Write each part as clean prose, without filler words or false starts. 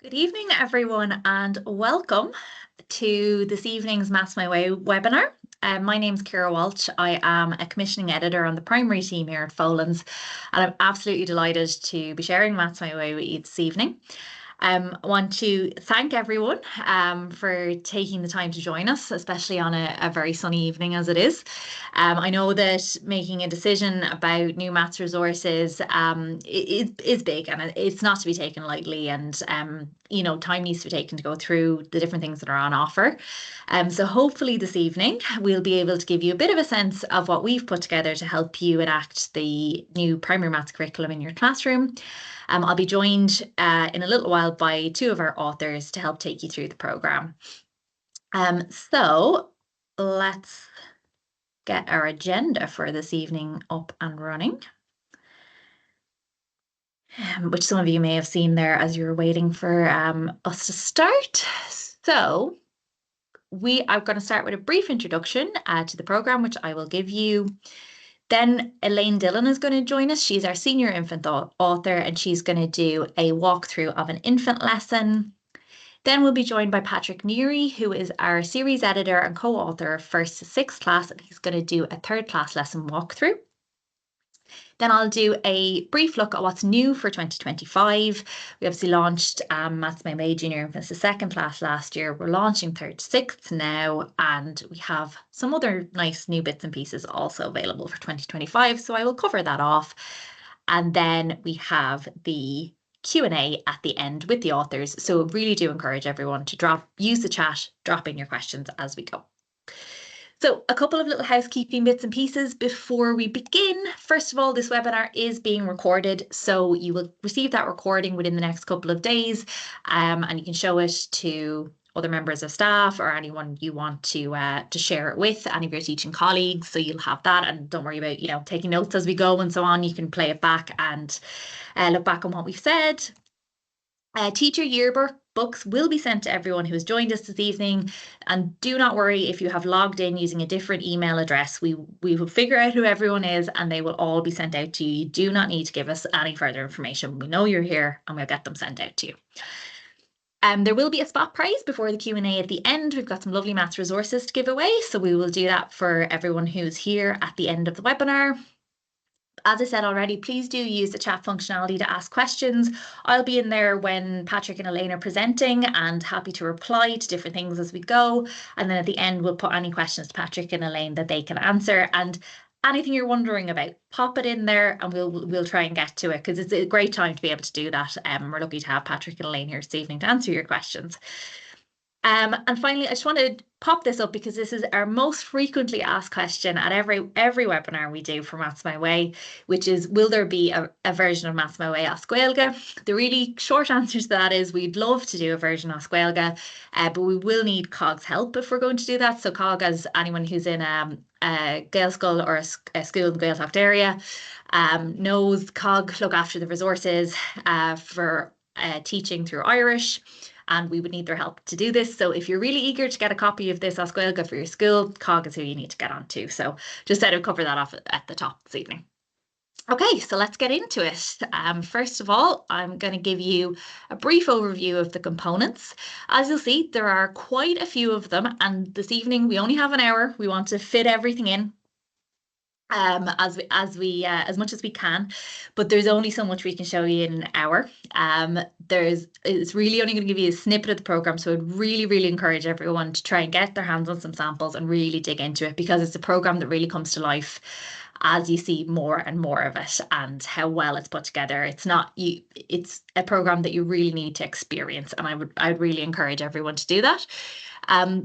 Good evening, everyone, and welcome to this evening's Maths My Way webinar. My name's Ciara Walsh. I am a commissioning editor on the primary team here at Folan's, and I'm absolutely delighted to be sharing Maths My Way with you this evening. I want to thank everyone for taking the time to join us, especially on a very sunny evening as it is. I know that making a decision about new maths resources is big, and it's not to be taken lightly. And time needs to be taken to go through the different things that are on offer. So hopefully this evening we'll be able to give you a bit of a sense of what we've put together to help you enact the new primary maths curriculum in your classroom. I'll be joined in a little while by two of our authors to help take you through the programme. So let's get our agenda for this evening up and running, which some of you may have seen there as you were waiting for us to start. So I'm going to start with a brief introduction to the programme, which I will give you. Then Elaine Dillon is going to join us. She's our senior infant author, and she's going to do a walkthrough of an infant lesson. Then we'll be joined by Patrick Neary, who is our series editor and co-author of first to sixth class, and he's going to do a third class lesson walkthrough. Then I'll do a brief look at what's new for 2025. We obviously launched Maths My Way Junior Infants to second class last year. We're launching third to sixth now, and we have some other nice new bits and pieces also available for 2025. So I will cover that off. And then we have the Q&A at the end with the authors. So really do encourage everyone to use the chat, drop in your questions as we go. So a couple of little housekeeping bits and pieces before we begin. First of all, this webinar is being recorded, so you will receive that recording within the next couple of days, and you can show it to other members of staff or anyone you want to share it with, any of your teaching colleagues. So you'll have that, and don't worry about taking notes as we go and so on. You can play it back and look back on what we've said. Teacher yearbooks will be sent to everyone who has joined us this evening, and do not worry if you have logged in using a different email address. We will figure out who everyone is, and they will all be sent out to you. You do not need to give us any further information. We know you're here, and we'll get them sent out to you. There will be a spot prize before the Q&A at the end. We've got some lovely maths resources to give away, so we will do that for everyone who's here at the end of the webinar. As I said already, please do use the chat functionality to ask questions. I'll be in there when Patrick and Elaine are presenting and happy to reply to different things as we go. And then at the end, we'll put any questions to Patrick and Elaine that they can answer. And anything you're wondering about, pop it in there and we'll try and get to it, because it's a great time to be able to do that. We're lucky to have Patrick and Elaine here this evening to answer your questions. And finally, I just want to pop this up because this is our most frequently asked question at every webinar we do for Maths My Way, which is, will there be a version of Maths My Way as Gaeilge? The really short answer to that is we'd love to do a version as Gaeilge, but we will need COG's help if we're going to do that. So COG, as anyone who's in a Gael school or a school in the Gaeltacht area knows, COG look after the resources for teaching through Irish, and we would need their help to do this. So if you're really eager to get a copy of this as Gaeilge for your school, COG is who you need to get on to. So just thought I'd cover that off at the top this evening. Okay, so let's get into it. First of all, I'm going to give you a brief overview of the components. As you'll see, there are quite a few of them, and this evening we only have an hour. We want to fit everything in as much as we can, but there's only so much we can show you in an hour. It's really only going to give you a snippet of the program, so I'd really encourage everyone to try and get their hands on some samples and really dig into it, because it's a program that really comes to life as you see more and more of it and how well it's put together. It's a program that you really need to experience, and I'd really encourage everyone to do that.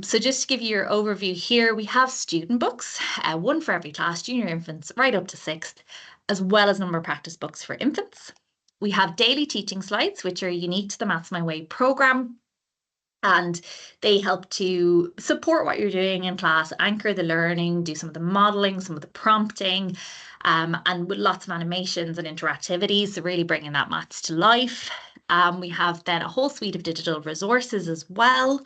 So just to give you your overview here, we have student books, one for every class, junior infants right up to sixth, as well as a number of practice books for infants. We have daily teaching slides, which are unique to the Maths My Way programme, and they help to support what you're doing in class, anchor the learning, do some of the modelling, some of the prompting, and with lots of animations and interactivities, so really bringing that maths to life. We have then a whole suite of digital resources as well.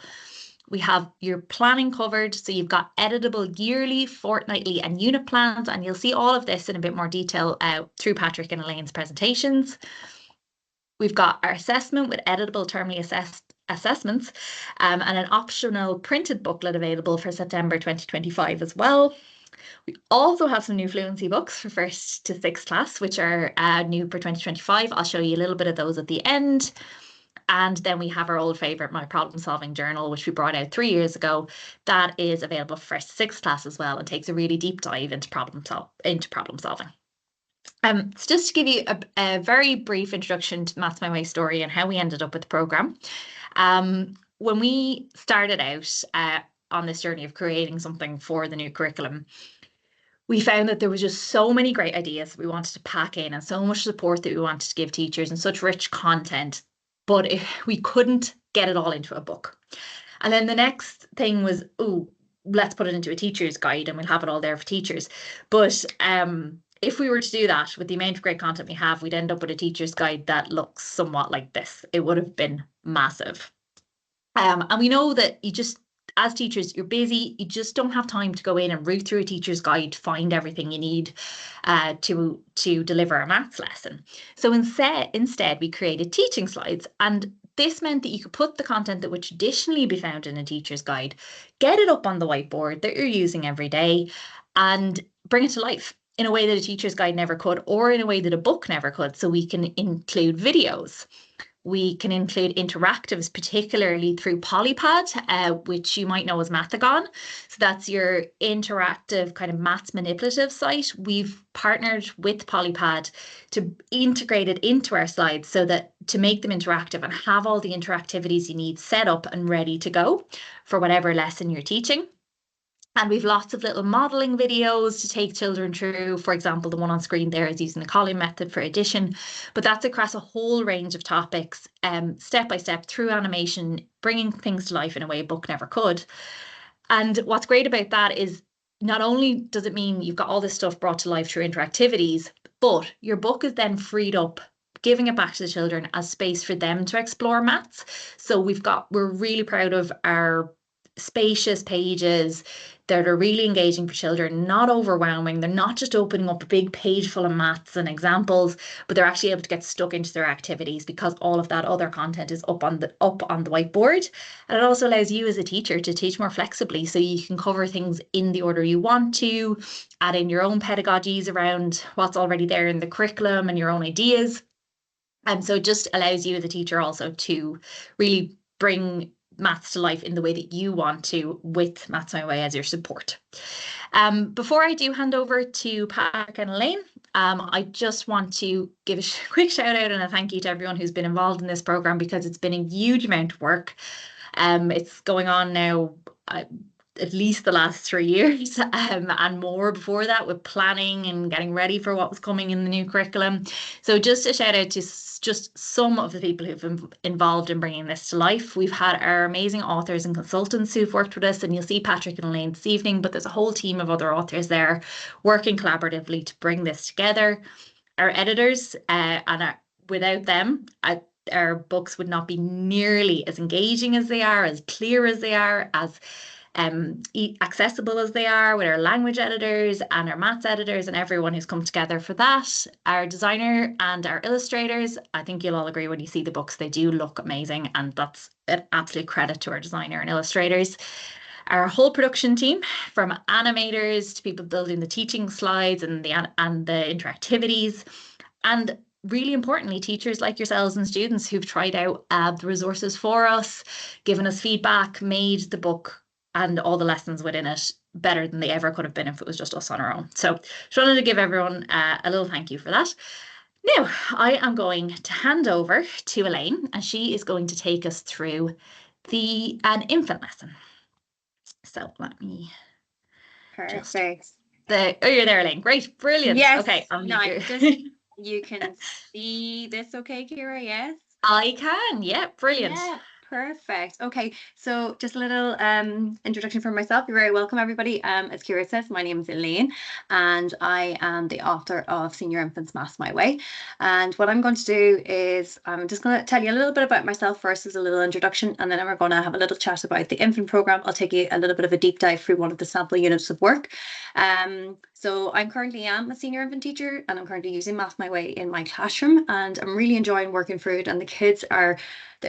We have your planning covered, so you've got editable yearly, fortnightly and unit plans, and you'll see all of this in a bit more detail through Patrick and Elaine's presentations. We've got our assessment with editable termly assessments and an optional printed booklet available for September 2025 as well. We also have some new fluency books for 1st to 6th class, which are new for 2025. I'll show you a little bit of those at the end. And then we have our old favourite, My Problem Solving Journal, which we brought out 3 years ago. That is available for 1st to 6th class as well and takes a really deep dive into problem solving. So just to give you a very brief introduction to Maths My Way story and how we ended up with the programme. When we started out on this journey of creating something for the new curriculum, we found that there was just so many great ideas we wanted to pack in and so much support that we wanted to give teachers and such rich content, but we couldn't get it all into a book. And then the next thing was, let's put it into a teacher's guide and we'll have it all there for teachers. But if we were to do that with the amount of great content we have, we'd end up with a teacher's guide that looks somewhat like this. It would have been massive. And we know that as teachers, you're busy, you just don't have time to go in and root through a teacher's guide to find everything you need to deliver a maths lesson. So instead, we created teaching slides, and this meant that you could put the content that would traditionally be found in a teacher's guide, get it up on the whiteboard that you're using every day, and bring it to life in a way that a teacher's guide never could, or in a way that a book never could. So we can include videos. We can include interactives, particularly through Polypad, which you might know as Mathagon. So that's your interactive kind of maths manipulative site. We've partnered with Polypad to integrate it into our slides so that to make them interactive and have all the interactivities you need set up and ready to go for whatever lesson you're teaching. And we've lots of little modelling videos to take children through. For example, the one on screen there is using the Colin method for addition, but that's across a whole range of topics, step by step through animation, bringing things to life in a way a book never could. And what's great about that is not only does it mean you've got all this stuff brought to life through interactivities, but your book is then freed up, giving it back to the children as space for them to explore maths. So we're really proud of our spacious pages that are really engaging for children, not overwhelming. They're not just opening up a big page full of maths and examples, but they're actually able to get stuck into their activities because all of that other content is up on the whiteboard. And it also allows you as a teacher to teach more flexibly, so you can cover things in the order you want to, add in your own pedagogies around what's already there in the curriculum and your own ideas. And so it just allows you as a teacher also to really bring maths to life in the way that you want to, with Maths My Way as your support. Before I do hand over to Patrick and Elaine, I just want to give a quick shout out and a thank you to everyone who's been involved in this programme, because it's been a huge amount of work. It's going on now at least the last 3 years and more before that, with planning and getting ready for what was coming in the new curriculum. So just a shout out to just some of the people who've been involved in bringing this to life. We've had our amazing authors and consultants who've worked with us, and you'll see Patrick and Elaine this evening, but there's a whole team of other authors there working collaboratively to bring this together. Our editors, without them, our books would not be nearly as engaging as they are, as clear as they are, as accessible as they are, with our language editors and our maths editors and everyone who's come together for that. Our designer and our illustrators, I think you'll all agree when you see the books, they do look amazing, and that's an absolute credit to our designer and illustrators. Our whole production team, from animators to people building the teaching slides and the interactivities, and really importantly, teachers like yourselves and students who've tried out the resources for us, given us feedback, made the book and all the lessons within it better than they ever could have been if it was just us on our own. So just wanted to give everyone a little thank you for that. Now, I am going to hand over to Elaine, and she is going to take us through an infant lesson. So let me Perfect. You're there, Elaine. Great, brilliant. Yes. Okay, you can see this okay, Kira? Yes? I can, yeah, brilliant. Yeah. Perfect. Okay, so just a little introduction from myself. You're very welcome, everybody. As Kira says, my name is Elaine, and I am the author of Senior Infants Maths My Way. And what I'm going to do is I'm just going to tell you a little bit about myself first as a little introduction, and then we're going to have a little chat about the infant programme. I'll take you a little bit of a deep dive through one of the sample units of work. So I'm currently am a senior infant teacher, and I'm currently using Math My Way in my classroom, and I'm really enjoying working through it. And the kids are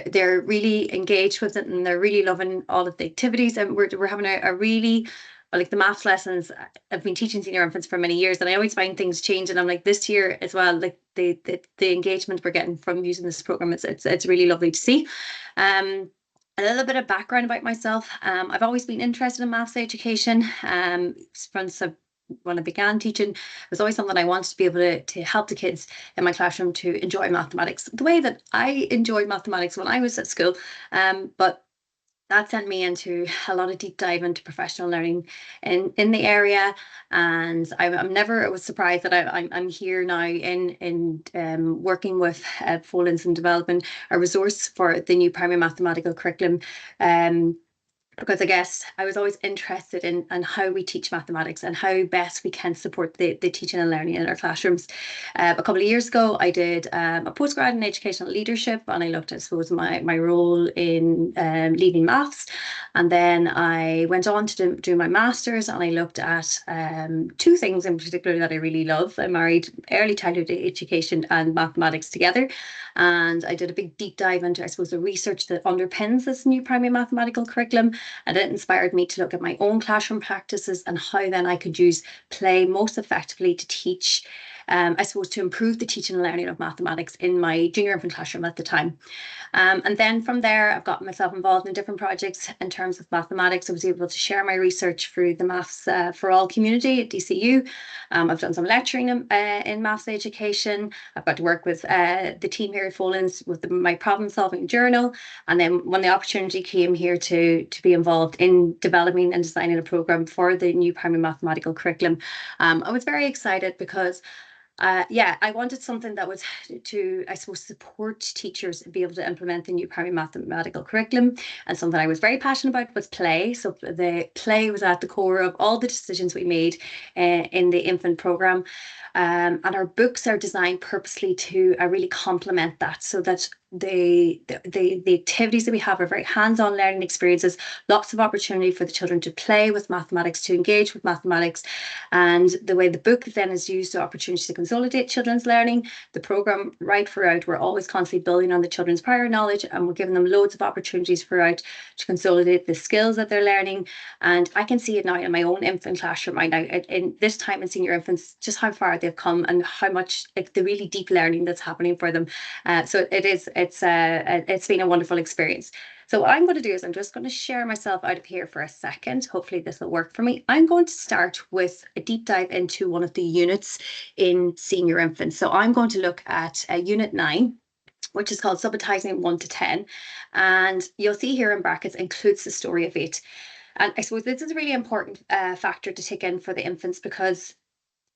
they're really engaged with it, and they're really loving all of the activities. And we're having a really like the maths lessons. I've been teaching senior infants for many years, and I always find things change. And I'm like this year as well, like the engagement we're getting from using this program, it's really lovely to see. A little bit of background about myself. I've always been interested in maths education. When I began teaching, it was always something I wanted to be able to help the kids in my classroom to enjoy mathematics the way that I enjoyed mathematics when I was at school. But that sent me into a lot of deep dive into professional learning in the area, and I'm never was surprised that I'm here now in working with Folens and developing a resource for the new primary mathematical curriculum. Because I guess I was always interested in how we teach mathematics and how best we can support the teaching and learning in our classrooms. A couple of years ago, I did a postgrad in educational leadership, and I looked at, I suppose, my role in leading maths. And then I went on to do my master's, and I looked at two things in particular that I really love. I married early childhood education and mathematics together. And I did a big deep dive into, I suppose, the research that underpins this new primary mathematical curriculum. And it inspired me to look at my own classroom practices and how then I could use play most effectively to teach, I suppose, to improve the teaching and learning of mathematics in my junior infant classroom at the time. And then from there, I've got myself involved in different projects in terms of mathematics. I was able to share my research through the Maths for All community at DCU. I've done some lecturing in maths education. I've got to work with the team here at Folens with my problem solving journal. And then when the opportunity came here to be involved in developing and designing a program for the new primary mathematical curriculum, I was very excited because I wanted something that was to, I suppose, support teachers and be able to implement the new primary mathematical curriculum. And something I was very passionate about was play. So the play was at the core of all the decisions we made in the infant program. And our books are designed purposely to really complement that, so that the activities that we have are very hands-on learning experiences, lots of opportunity for the children to play with mathematics, to engage with mathematics. And the way the book then is used to opportunity to consolidate children's learning, the program right throughout, we're always constantly building on the children's prior knowledge, and we're giving them loads of opportunities throughout to consolidate the skills that they're learning. And I can see it now in my own infant classroom right now, in this time in senior infants, just how far they've come and how much, like, the really deep learning that's happening for them. So it's been a wonderful experience. So what I'm going to do is I'm just going to share myself out of here for a second. Hopefully this will work for me. I'm going to start with a deep dive into one of the units in senior infants. So I'm going to look at Unit 9, which is called Subitizing 1 to 10. And you'll see here in brackets includes the story of 8. And I suppose this is a really important factor to take in for the infants, because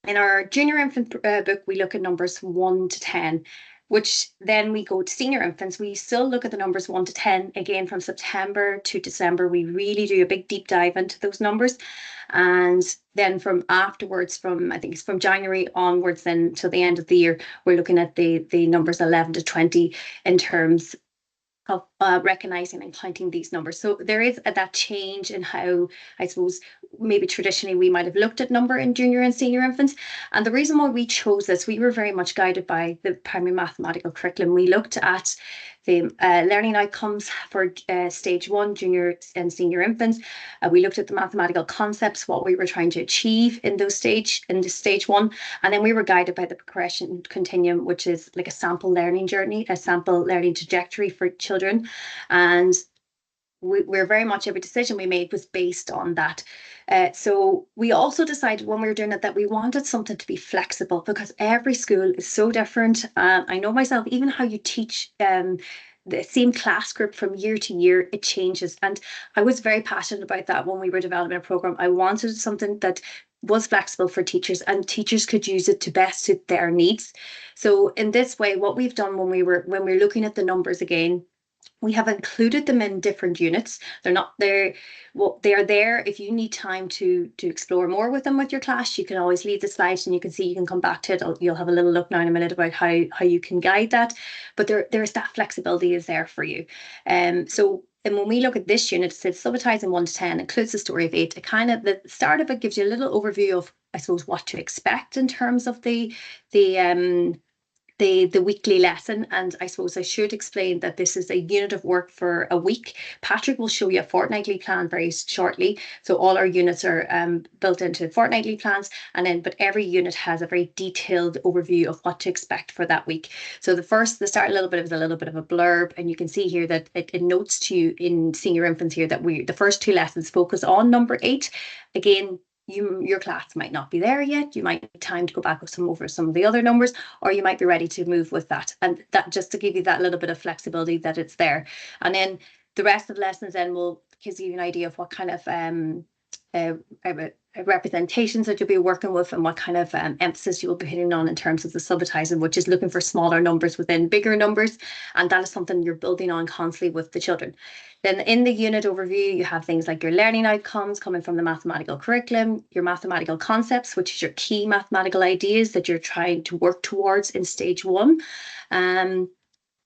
in our junior infant book, we look at numbers 1 to 10, which then we go to senior infants. We still look at the numbers 1 to 10 again from September to December. We really do a big deep dive into those numbers. And then from afterwards, I think it's from January onwards, then till the end of the year, we're looking at the numbers 11 to 20 in terms of recognizing and counting these numbers. So there is that change in how, I suppose, maybe traditionally we might have looked at number in junior and senior infants. And the reason why we chose this, we were very much guided by the primary mathematical curriculum. We looked at the learning outcomes for stage 1 junior and senior infants. We looked at the mathematical concepts, what we were trying to achieve in this stage 1, and then we were guided by the progression continuum, which is like a sample learning journey, a sample learning trajectory for children. And we're very much, every decision we made was based on that. So we also decided when we were doing it that we wanted something to be flexible, because every school is so different. I know myself, even how you teach the same class group from year to year, it changes. And I was very passionate about that when we were developing a program. I wanted something that was flexible for teachers, and teachers could use it to best suit their needs. So in this way, what we've done when we're looking at the numbers again, we have included them in different units. They're not there. Well, they are there if you need time to explore more with them with your class. You can always leave the slide and you can see, you can come back to it. You'll have a little look now in a minute about how you can guide that. But there's that flexibility is there for you. So And when we look at this unit, it says subitizing 1 to 10 includes the story of 8. It kind of, the start of it gives you a little overview of, I suppose, what to expect in terms of the weekly lesson. And I suppose I should explain that this is a unit of work for a week. Patrick will show you a fortnightly plan very shortly. So all our units are built into fortnightly plans, but every unit has a very detailed overview of what to expect for that week. So the start a little bit of a blurb, and you can see here that it notes to you in senior infants here that the first 2 lessons focus on number 8. Again, your class might not be there yet. You might need time to go back over some of the other numbers, or you might be ready to move with that. And that just to give you that little bit of flexibility that it's there. And then the rest of the lessons then will give you an idea of what kind of representations that you'll be working with, and what kind of emphasis you will be hitting on in terms of the subitizing, which is looking for smaller numbers within bigger numbers. And that is something you're building on constantly with the children. Then in the unit overview, you have things like your learning outcomes coming from the mathematical curriculum, your mathematical concepts, which is your key mathematical ideas that you're trying to work towards in stage 1.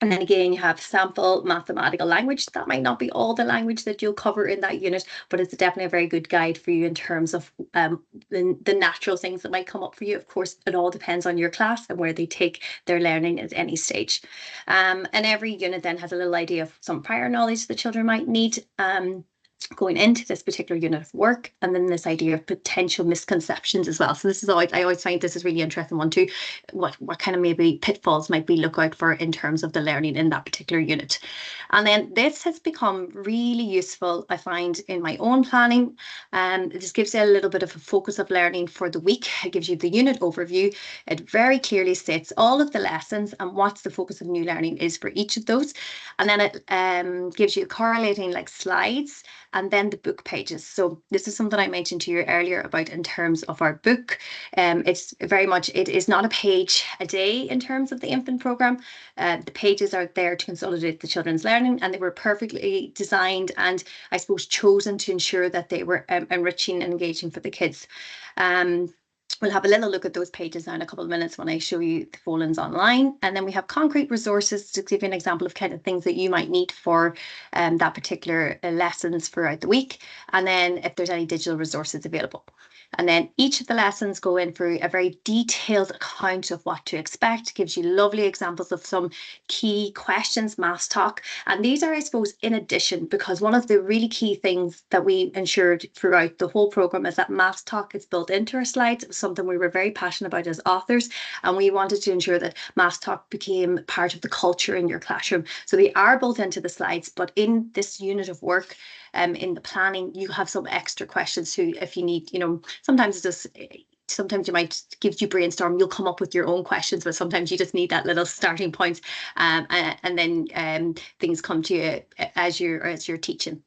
And then again, you have sample mathematical language. That might not be all the language that you'll cover in that unit, but it's definitely a very good guide for you in terms of the natural things that might come up for you. Of course, it all depends on your class and where they take their learning at any stage. And every unit then has a little idea of some prior knowledge the children might need going into this particular unit of work, and then this idea of potential misconceptions as well. So this is always, I always find this is really interesting one too. What kind of maybe pitfalls might we look out for in terms of the learning in that particular unit. And then this has become really useful, I find, in my own planning. This gives you a little bit of a focus of learning for the week. It gives you the unit overview. It very clearly states all of the lessons and what's the focus of new learning is for each of those. And then it gives you correlating like slides, and then the book pages. So this is something I mentioned to you earlier about in terms of our book. It's very much, it is not a page a day in terms of the infant program. The pages are there to consolidate the children's learning, and they were perfectly designed and I suppose chosen to ensure that they were enriching and engaging for the kids. We'll have a little look at those pages now in a couple of minutes when I show you the Folens online. And then we have concrete resources to give you an example of kind of things that you might need for that particular lessons throughout the week. And then if there's any digital resources available. And then each of the lessons go in for a very detailed account of what to expect, gives you lovely examples of some key questions, maths talk. And these are, I suppose, in addition, because one of the really key things that we ensured throughout the whole program is that maths talk is built into our slides. It was something we were very passionate about as authors, and we wanted to ensure that maths talk became part of the culture in your classroom. So they are built into the slides, but in this unit of work, in the planning, you have some extra questions too if you need, sometimes you might give you brainstorm, you'll come up with your own questions, but sometimes you just need that little starting point, and then things come to you as you're teaching.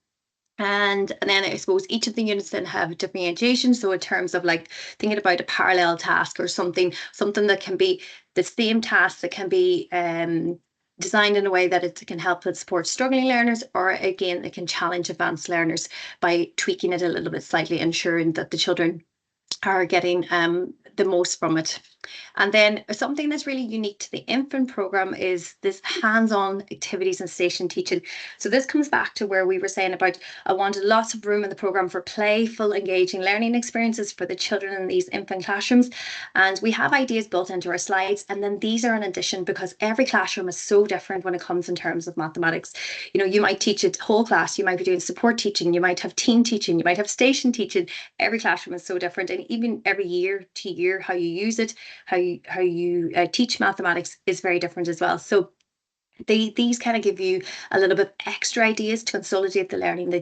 And then I suppose each of the units then have differentiation. So in terms of like thinking about a parallel task or something that can be the same task that can be designed in a way that it can help and support struggling learners, or again, it can challenge advanced learners by tweaking it a little bit slightly, ensuring that the children are getting the most from it. And then something that's really unique to the infant program is this hands-on activities and station teaching. So this comes back to where we were saying about I wanted lots of room in the program for playful, engaging learning experiences for the children in these infant classrooms. And we have ideas built into our slides, and then these are an addition because every classroom is so different when it comes in terms of mathematics. You might teach a whole class, you might be doing support teaching, you might have team teaching, you might have station teaching. Every classroom is so different, and even every year to year, how you use it, how you teach mathematics is very different as well. So these kind of give you a little bit extra ideas to consolidate the learning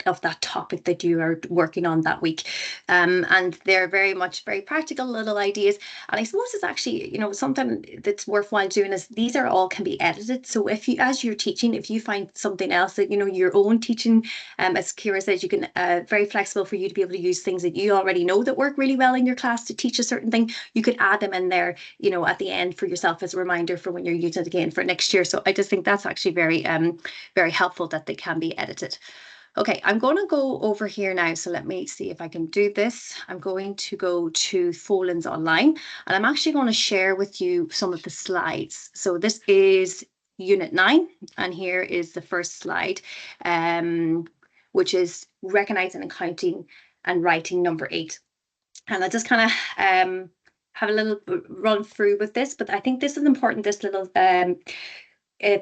of that topic that you are working on that week, and they're very practical little ideas. And I suppose it's actually something that's worthwhile doing is these are all can be edited. So as you're teaching, if you find something else that your own teaching, as Kira says, you can very flexible for you to be able to use things that you already know that work really well in your class to teach a certain thing. You could add them in there at the end for yourself as a reminder for when you're using it again for next year. So I just think that's actually very helpful that they can be edited. Okay, I'm going to go over here now. So let me see if I can do this. I'm going to go to Folens online, and I'm actually going to share with you some of the slides. So this is Unit 9, and here is the first slide, which is recognizing and counting and writing number 8. And I'll just kind of have a little run through with this, but I think this is important, this little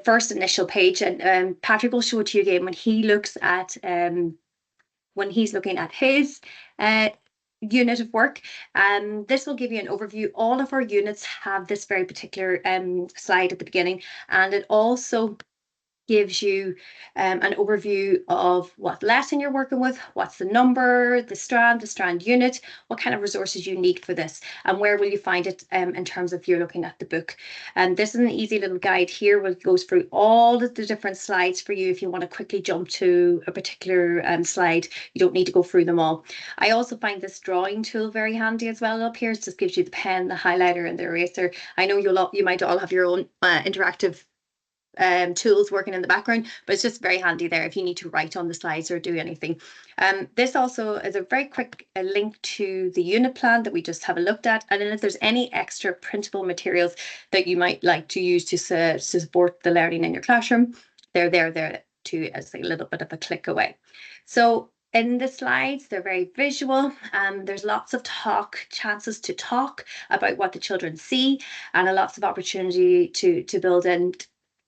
first initial page, and Patrick will show it to you again when he looks at when he's looking at his unit of work. This will give you an overview. All of our units have this very particular slide at the beginning, and it also gives you an overview of what lesson you're working with, what's the number, the strand unit, what kind of resources you need for this, and where will you find it in terms of you're looking at the book. And this is an easy little guide here where it goes through all of the different slides for you. If you want to quickly jump to a particular slide, you don't need to go through them all. I also find this drawing tool very handy as well up here. It just gives you the pen, the highlighter, and the eraser. I know you might all have your own interactive tools working in the background, but it's just very handy there if you need to write on the slides or do anything. This also is a very quick link to the unit plan that we just have a looked at, and then if there's any extra printable materials that you might like to use to support the learning in your classroom, they're there too, as a little bit of a click away. So in the slides, they're very visual. There's lots of chances to talk about what the children see, and lots of opportunity to build in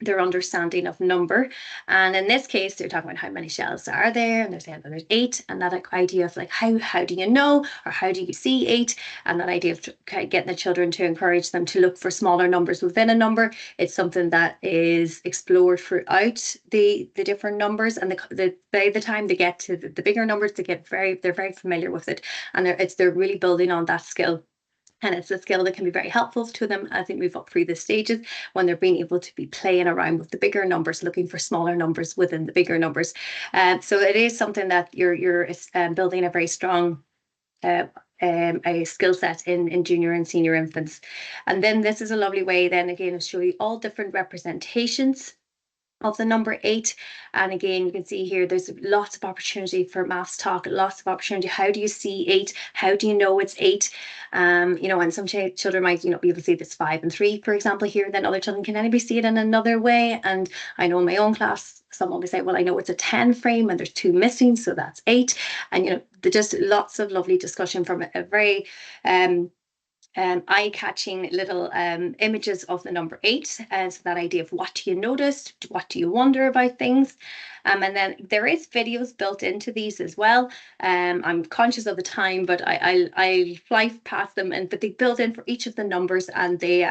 their understanding of number. And in this case, they're talking about how many shells are there, and they're saying that there's 8, and that idea of like how do you know, or how do you see 8, and that idea of getting the children to encourage them to look for smaller numbers within a number. It's something that is explored throughout the different numbers, and by the time they get to the bigger numbers, they're very familiar with it, and they're really building on that skill. And it's a skill that can be very helpful to them as they move up through the stages, when they're being able to be playing around with the bigger numbers, looking for smaller numbers within the bigger numbers. So it is something that you're building a very strong a skill set in junior and senior infants. And then this is a lovely way then again to show you all different representations of the number 8. And again, you can see here there's lots of opportunity for maths talk, lots of opportunity. How do you see 8? How do you know it's 8? And some children might be able to see this 5 and 3, for example, here. Then other children can anybody see it in another way. And I know in my own class, someone will say, well, I know it's a 10 frame and there's 2 missing, so that's 8. And just lots of lovely discussion from a very eye-catching little images of the number 8. So that idea of what do you notice, what do you wonder about things. And then there is videos built into these as well. I'm conscious of the time, but I fly past them, but they build in for each of the numbers, and they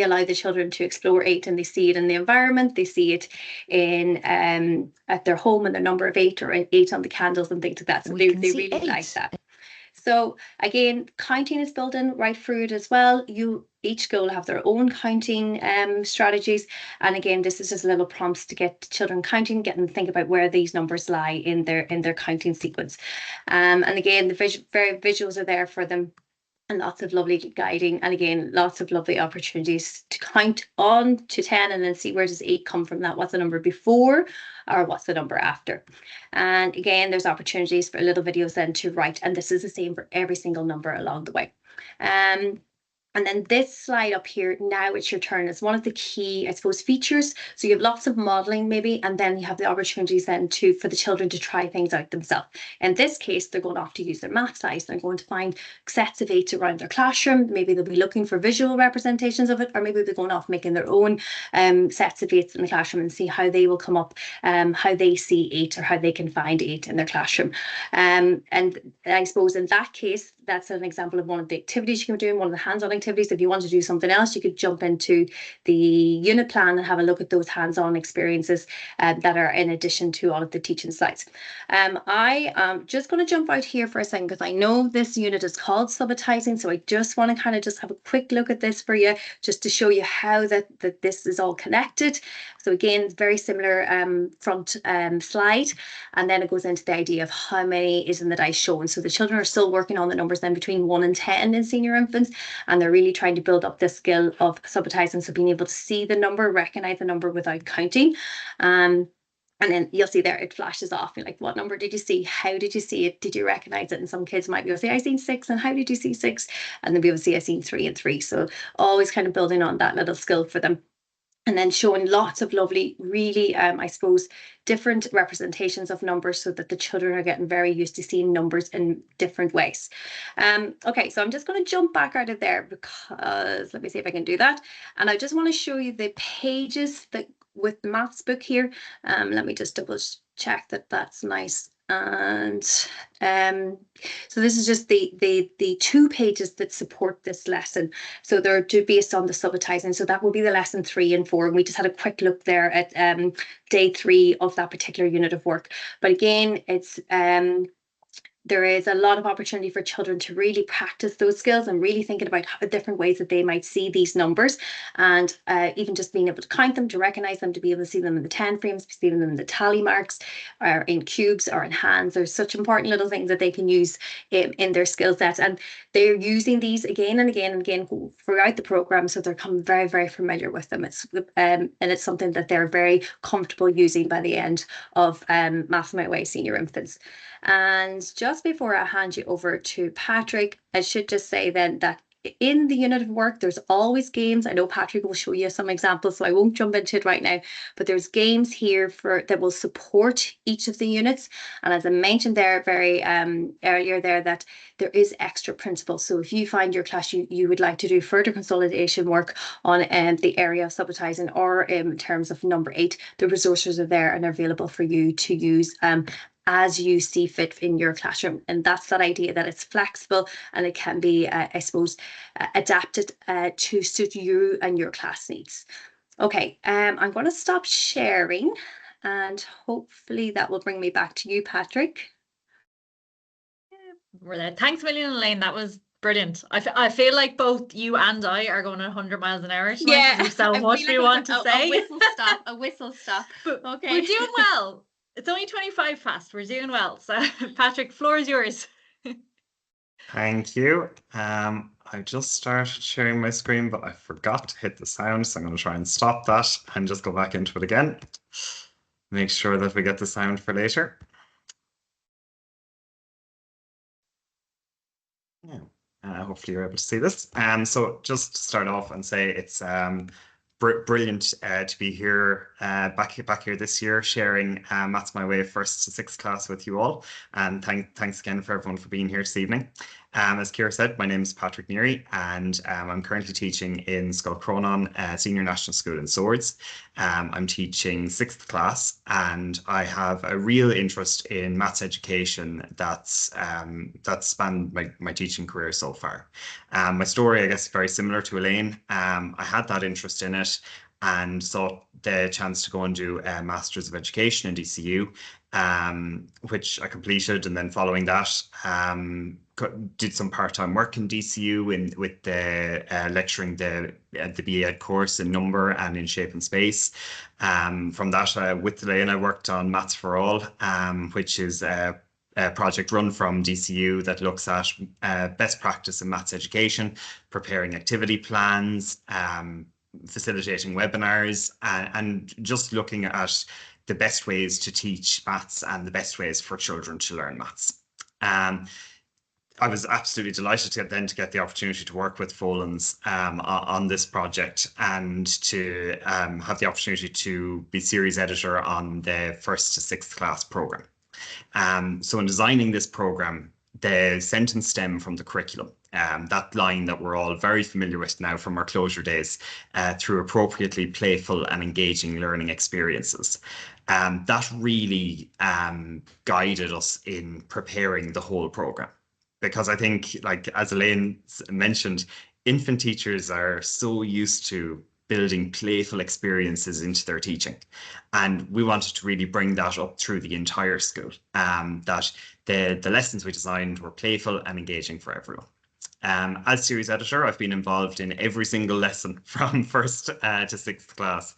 allow the children to explore 8, and they see it in the environment, they see it in at their home and the number of 8, or 8 on the candles and things like that. So they really like that. So again, counting is built in right through it as well. Each school have their own counting strategies. And again, this is just little prompts to get children counting, get them to think about where these numbers lie in their counting sequence. And again, the visuals are there for them, and lots of lovely guiding, and again, lots of lovely opportunities to count on to 10 and then see where does 8 come from that. What's the number before, or what's the number after? And again, there's opportunities for little videos then to write, and this is the same for every single number along the way. And then this slide up here, now it's your turn. It's one of the key, I suppose, features. So you have lots of modeling maybe, and then you have the opportunities then for the children to try things out themselves. In this case, they're going off to use their math slides. They're going to find sets of 8s around their classroom. Maybe they'll be looking for visual representations of it, or maybe they're going off making their own sets of 8s in the classroom and see how they will come up, how they see 8, or how they can find 8 in their classroom. And I suppose in that case, that's an example of one of the activities you can do, one of the hands-on activities. If you want to do something else, you could jump into the unit plan and have a look at those hands-on experiences that are in addition to all of the teaching slides. I am just going to jump out here for a second, because I know this unit is called subitizing, so I just want to kind of just have a quick look at this for you, just to show you how that this is all connected. So again, very similar front slide, and then it goes into the idea of how many is in the dice shown. So the children are still working on the numbers then between 1 and 10 in senior infants, and they're really trying to build up this skill of subitizing, so being able to see the number, recognize the number without counting. And then you'll see there, it flashes off. You're like, what number did you see? How did you see it? Did you recognize it? And some kids might be able to say, I seen 6, and how did you see 6? And then be able to say, I seen 3 and 3. So always kind of building on that little skill for them. and then showing lots of lovely, really, I suppose, different representations of numbers so that the children are getting very used to seeing numbers in different ways. Okay, so I'm just going to jump back out of there because let me see if I can do that. And I just want to show you the pages that with the maths book here. Let me just double check that that's nice. And so this is just the 2 pages that support this lesson. So they're based on the subitizing. So that will be the lesson 3 and 4. And we just had a quick look there at day 3 of that particular unit of work. But again, it's there is a lot of opportunity for children to really practice those skills and really thinking about different ways that they might see these numbers, and even just being able to count them, to recognize them, to be able to see them in the 10 frames, to see them in the tally marks, or in cubes or in hands. There's such important little things that they can use in their skill sets, and they're using these again and again and again throughout the program, so they're becoming very, very familiar with them. And it's something that they're very comfortable using by the end of Maths My Way Senior Infants. And just before I hand you over to Patrick, I should just say then that in the unit of work, there's always games. I know Patrick will show you some examples, so I won't jump into it right now, but there's games here that will support each of the units. And as I mentioned there very earlier there, that there is extra principles. So if you find your class you would like to do further consolidation work on the area of subitizing, or in terms of number 8, the resources are there and are available for you to use as you see fit in your classroom. And that's that idea that it's flexible and it can be, I suppose, adapted to suit you and your class needs. Okay, I'm going to stop sharing, and hopefully that will bring me back to you, Patrick. Thanks a million, Elaine. That was brilliant. I feel like both you and I are going 100 miles an hour tonight. Yeah, There's so much we want to say. A whistle stop. But okay, we're doing well. It's only 25 past. We're doing well. So, Patrick, floor is yours. Thank you. I just started sharing my screen, but I forgot to hit the sound, so I'm going to try and stop that and just go back into it again. Make sure that we get the sound for later. Yeah. Hopefully you're able to see this. So just to start off and say it's brilliant to be here back here this year, sharing Maths My Way 1st to 6th class with you all. And thanks again for everyone for being here this evening. As Ciara said, my name is Patrick Neary, and I'm currently teaching in Scoil Senior National School in Swords. I'm teaching 6th class, and I have a real interest in maths education that's spanned my teaching career so far. My story, I guess, is very similar to Elaine. I had that interest in it and sought the chance to go and do a Masters of Education in DCU, which I completed, and then following that, did some part-time work in DCU with the lecturing the BA Ed course in number and in shape and space. From that, with Elaine, I worked on Maths for All, which is a project run from DCU that looks at best practice in maths education, preparing activity plans, facilitating webinars, and just looking at the best ways to teach maths and the best ways for children to learn maths. I was absolutely delighted to get the opportunity to work with Folens on this project, and to have the opportunity to be series editor on the 1st to 6th class program. So in designing this program, the sentence stem from the curriculum, that line that we're all very familiar with now from our closure days, through appropriately playful and engaging learning experiences. That really guided us in preparing the whole program. Because I think, like as Elaine mentioned, infant teachers are so used to building playful experiences into their teaching. And we wanted to really bring that up through the entire school, that the lessons we designed were playful and engaging for everyone. As series editor, I've been involved in every single lesson from 1st to 6th class.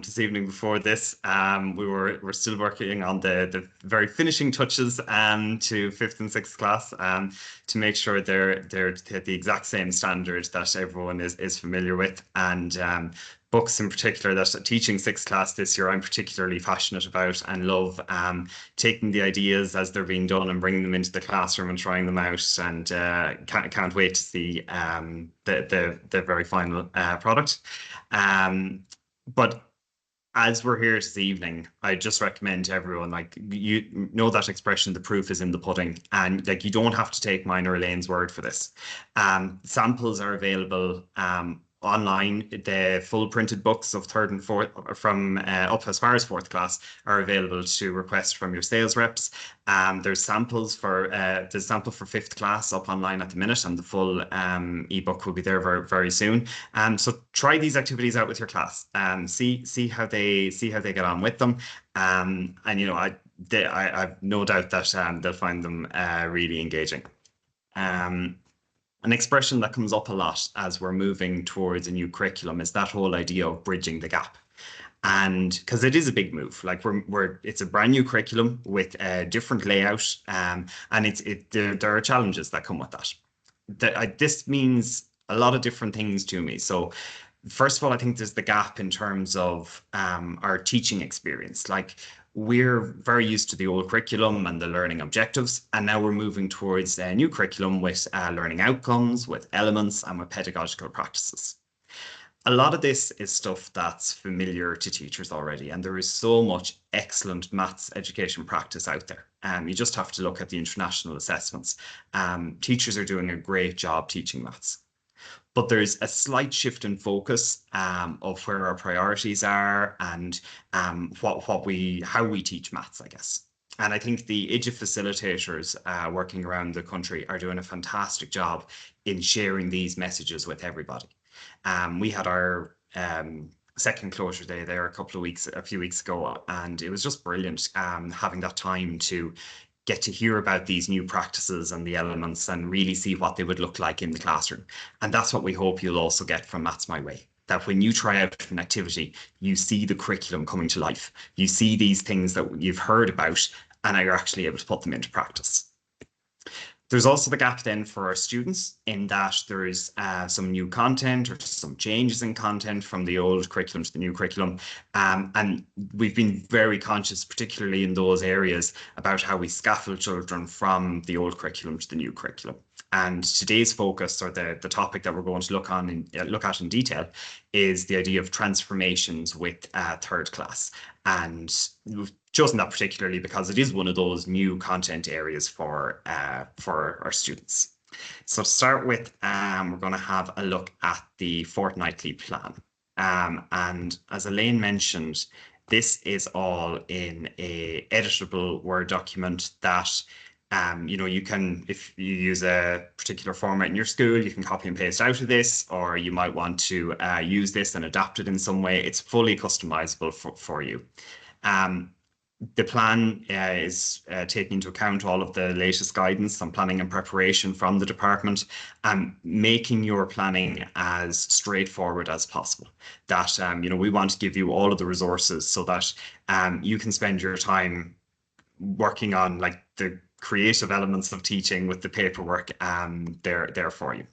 This evening before this, we're still working on the very finishing touches to 5th and 6th class, to make sure they're at the exact same standard that everyone is familiar with. And books in particular that teaching 6th class this year I'm particularly passionate about, and love taking the ideas as they're being done and bringing them into the classroom and trying them out, and can't wait to see the very final product. But as we're here this evening, I just recommend to everyone, like, you know that expression, the proof is in the pudding, and like you don't have to take mine or Elaine's word for this. Samples are available online. The full printed books of third and fourth from up as far as fourth class are available to request from your sales reps. There's samples for there's sample for fifth class up online at the minute, and the full ebook will be there very, very soon. So try these activities out with your class and see how they get on with them. And you know, I've no doubt that they'll find them really engaging. An expression that comes up a lot as we're moving towards a new curriculum is that whole idea of bridging the gap. And because it is a big move, like it's a brand new curriculum with a different layout, and there are challenges that come with that. This means a lot of different things to me. So first of all, I think there's the gap in terms of our teaching experience. Like, we're very used to the old curriculum and the learning objectives, and now we're moving towards a new curriculum with learning outcomes, with elements, and with pedagogical practices. A lot of this is stuff that's familiar to teachers already, and there is so much excellent maths education practice out there. You just have to look at the international assessments. Teachers are doing a great job teaching maths. But there's a slight shift in focus of where our priorities are and how we teach maths, I guess. And I think the IDGE facilitators working around the country are doing a fantastic job in sharing these messages with everybody. We had our second closure day there a few weeks ago, and it was just brilliant having that time to get to hear about these new practices and the elements and really see what they would look like in the classroom. And that's what we hope you'll also get from Maths My Way. That when you try out an activity, you see the curriculum coming to life. You see these things that you've heard about and are actually able to put them into practice. There's also the gap then for our students in that there's some new content or some changes in content from the old curriculum to the new curriculum. And we've been very conscious, particularly in those areas, about how we scaffold children from the old curriculum to the new curriculum. And today's focus, or the topic that we're going to look at in detail, is the idea of transformations with third class. And we've chosen that particularly because it is one of those new content areas for our students. So to start with, we're going to have a look at the fortnightly plan. And as Elaine mentioned, this is all in a editable Word document that you can, if you use a particular format in your school, you can copy and paste out of this, or you might want to use this and adapt it in some way. It's fully customizable for you. The plan is taking into account all of the latest guidance on planning and preparation from the department, and making your planning as straightforward as possible. That we want to give you all of the resources so that you can spend your time working on like the creative elements of teaching with the paperwork there for you.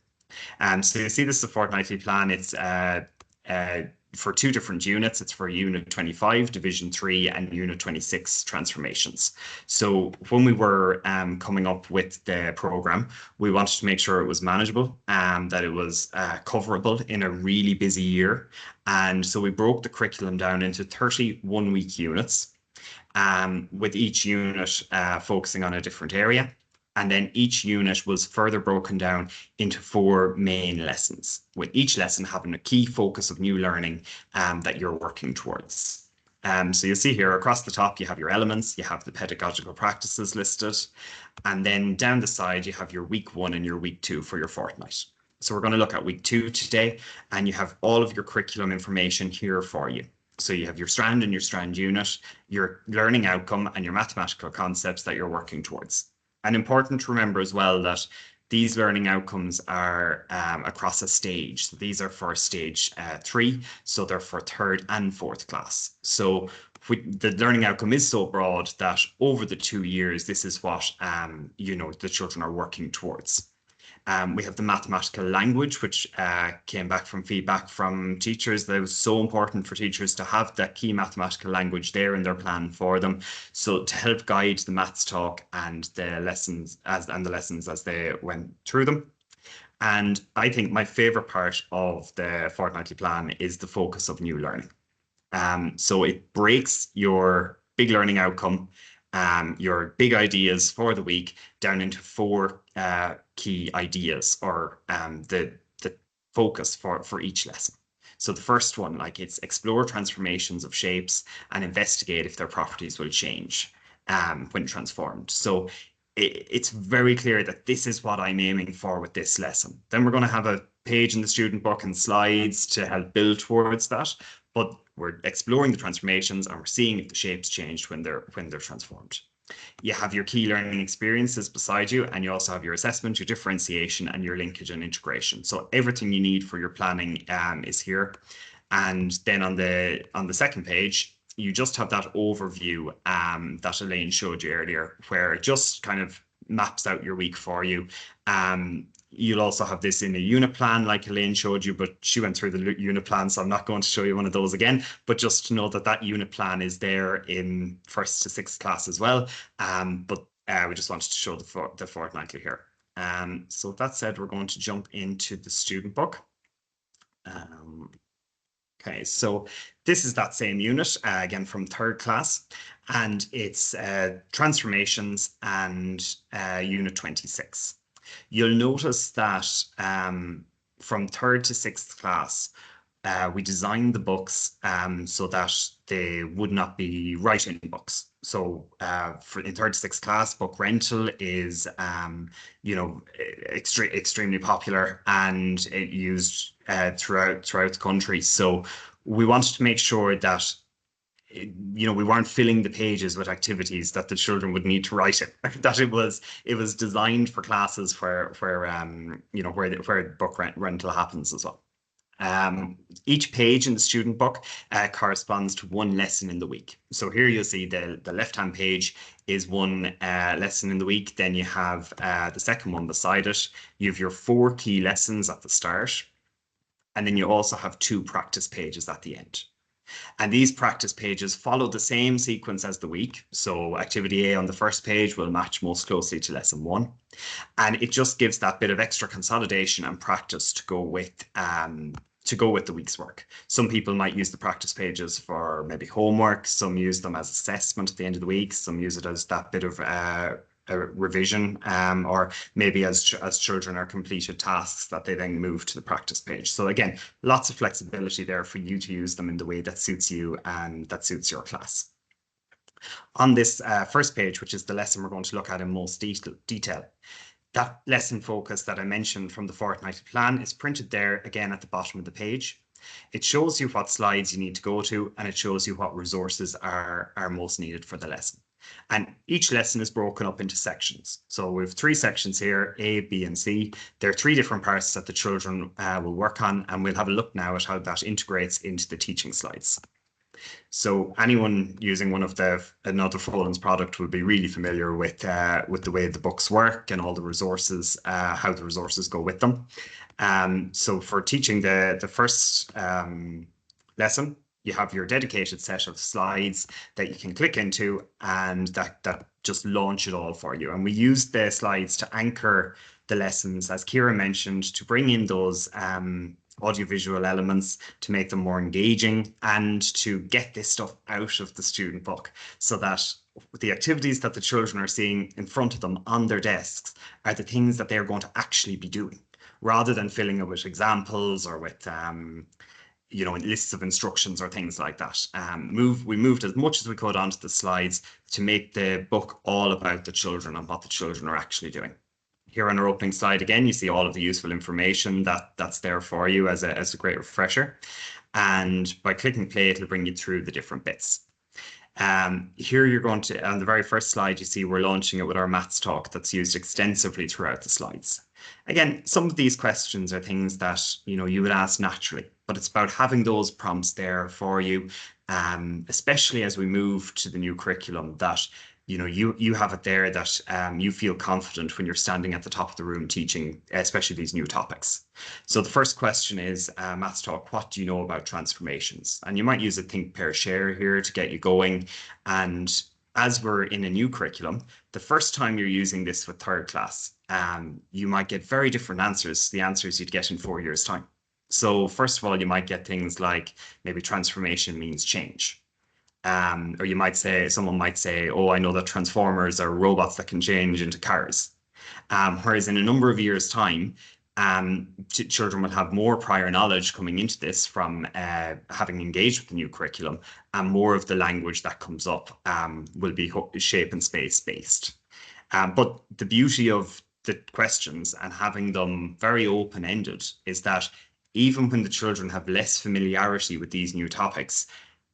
So you see this is a fortnightly plan. It's for two different units. It's for Unit 25, Division 3, and Unit 26, Transformations. So when we were coming up with the programme, we wanted to make sure it was manageable, that it was coverable in a really busy year. And so we broke the curriculum down into 31-week units, with each unit focusing on a different area. And then each unit was further broken down into 4 main lessons, with each lesson having a key focus of new learning that you're working towards. So you'll see here across the top, you have your elements, you have the pedagogical practices listed, and then down the side, you have your week 1 and your week 2 for your fortnight. So we're going to look at week 2 today, and you have all of your curriculum information here for you. So you have your strand and your strand unit, your learning outcome, and your mathematical concepts that you're working towards. And important to remember as well that these learning outcomes are across a stage. So these are for stage 3, so they're for third and fourth class. So the learning outcome is so broad that over the 2 years, this is what the children are working towards. We have the mathematical language, which came back from feedback from teachers that it was so important for teachers to have that key mathematical language there in their plan for them. So to help guide the maths talk and the lessons as they went through them. And I think my favorite part of the fortnightly plan is the focus of new learning. So it breaks your big learning outcome, your big ideas for the week down into 4 key ideas, or the focus for each lesson. So the first one, like, it's explore transformations of shapes and investigate if their properties will change when transformed. So it's very clear that this is what I'm aiming for with this lesson. Then we're going to have a page in the student book and slides to help build towards that. But we're exploring the transformations and we're seeing if the shapes changed when they're transformed. You have your key learning experiences beside you, and you also have your assessment, your differentiation, and your linkage and integration. So everything you need for your planning is here. And then on the second page, you just have that overview that Elaine showed you earlier, where it just kind of maps out your week for you. You'll also have this in a unit plan like Elaine showed you, but she went through the unit plan, so I'm not going to show you one of those again, but just to know that that unit plan is there in 1st to 6th class as well. But we just wanted to show the fortnightly here. So that said, we're going to jump into the student book. Okay, so this is that same unit, again from 3rd class, and it's transformations and unit 26. You'll notice that from 3rd to 6th class, we designed the books so that they would not be writing books. So in 3rd to 6th class, book rental is, extremely popular, and it used throughout the country. So we wanted to make sure that we weren't filling the pages with activities that the children would need to write it. That it was designed for classes where book rental happens as well. Each page in the student book corresponds to one lesson in the week. So here you'll see the left-hand page is one lesson in the week. Then you have the second one beside it. You have your 4 key lessons at the start. And then you also have 2 practice pages at the end. And these practice pages follow the same sequence as the week. So activity A on the first page will match most closely to lesson 1. And it just gives that bit of extra consolidation and practice to go with the week's work. Some people might use the practice pages for maybe homework. Some use them as assessment at the end of the week. Some use it as that bit of a revision, or maybe as children are completed tasks that they then move to the practice page. So again, lots of flexibility there for you to use them in the way that suits you and that suits your class. On this first page, which is the lesson we're going to look at in most detail, that lesson focus that I mentioned from the fortnightly plan is printed there again at the bottom of the page. It shows you what slides you need to go to, and it shows you what resources are most needed for the lesson. And each lesson is broken up into sections. So we have 3 sections here, A, B, and C. There are 3 different parts that the children will work on, and we'll have a look now at how that integrates into the teaching slides. So anyone using one of another Froland's product will be really familiar with the way the books work and all the resources, how the resources go with them. So for teaching the first lesson, you have your dedicated set of slides that you can click into, and that just launch it all for you. And we use the slides to anchor the lessons, as Kira mentioned, to bring in those audiovisual elements, to make them more engaging, and to get this stuff out of the student book, so that the activities that the children are seeing in front of them on their desks are the things that they're going to actually be doing, rather than filling it with examples or with lists of instructions or things like that. We moved as much as we could onto the slides to make the book all about the children and what the children are actually doing. Here on our opening slide again, you see all of the useful information that's there for you as a great refresher. And by clicking play, it'll bring you through the different bits. Here you're going to, on the very first slide, you see we're launching it with our maths talk that's used extensively throughout the slides. Again, some of these questions are things that you would ask naturally, but it's about having those prompts there for you, especially as we move to the new curriculum, that you have it there, that you feel confident when you're standing at the top of the room teaching, especially these new topics. So the first question is, Maths Talk, what do you know about transformations? And you might use a think, pair, share here to get you going. And as we're in a new curriculum, the first time you're using this with 3rd class, you might get very different answers to the answers you'd get in 4 years' time. So first of all, you might get things like maybe transformation means change. Or you might say, someone might say, oh, I know that transformers are robots that can change into cars. Whereas in a number of years' time, children will have more prior knowledge coming into this from having engaged with the new curriculum, and more of the language that comes up will be shape and space based. But the beauty of the questions and having them very open-ended is that even when the children have less familiarity with these new topics,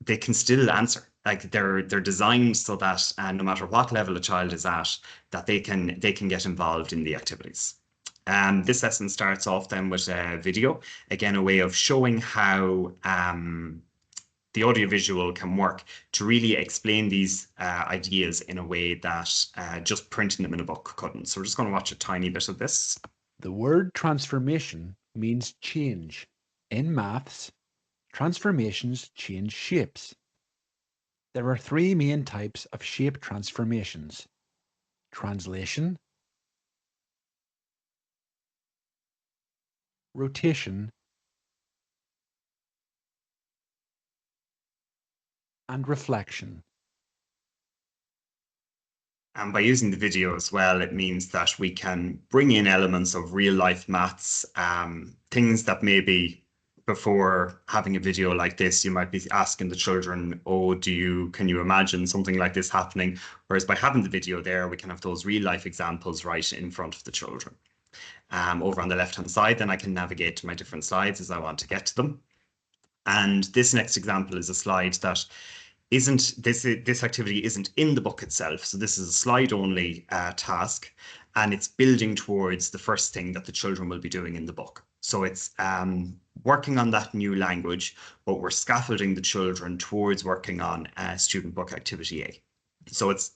they can still answer. Like they're designed so that no matter what level a child is at, that they can get involved in the activities. This lesson starts off then with a video, again, a way of showing how the audiovisual can work to really explain these ideas in a way that just printing them in a book couldn't. So we're just going to watch a tiny bit of this. The word transformation means change. In maths, transformations change shapes. There are three main types of shape transformations: translation, rotation, and reflection. And by using the video as well, it means that we can bring in elements of real life maths, things that maybe before having a video like this, you might be asking the children, oh, can you imagine something like this happening? Whereas by having the video there, we can have those real life examples right in front of the children. Over on the left-hand side, then I can navigate to my different slides as I want to get to them. And this next example is a slide that this activity isn't in the book itself. So this is a slide only task, and it's building towards the first thing that the children will be doing in the book. So it's working on that new language, but we're scaffolding the children towards working on student book activity A. So it's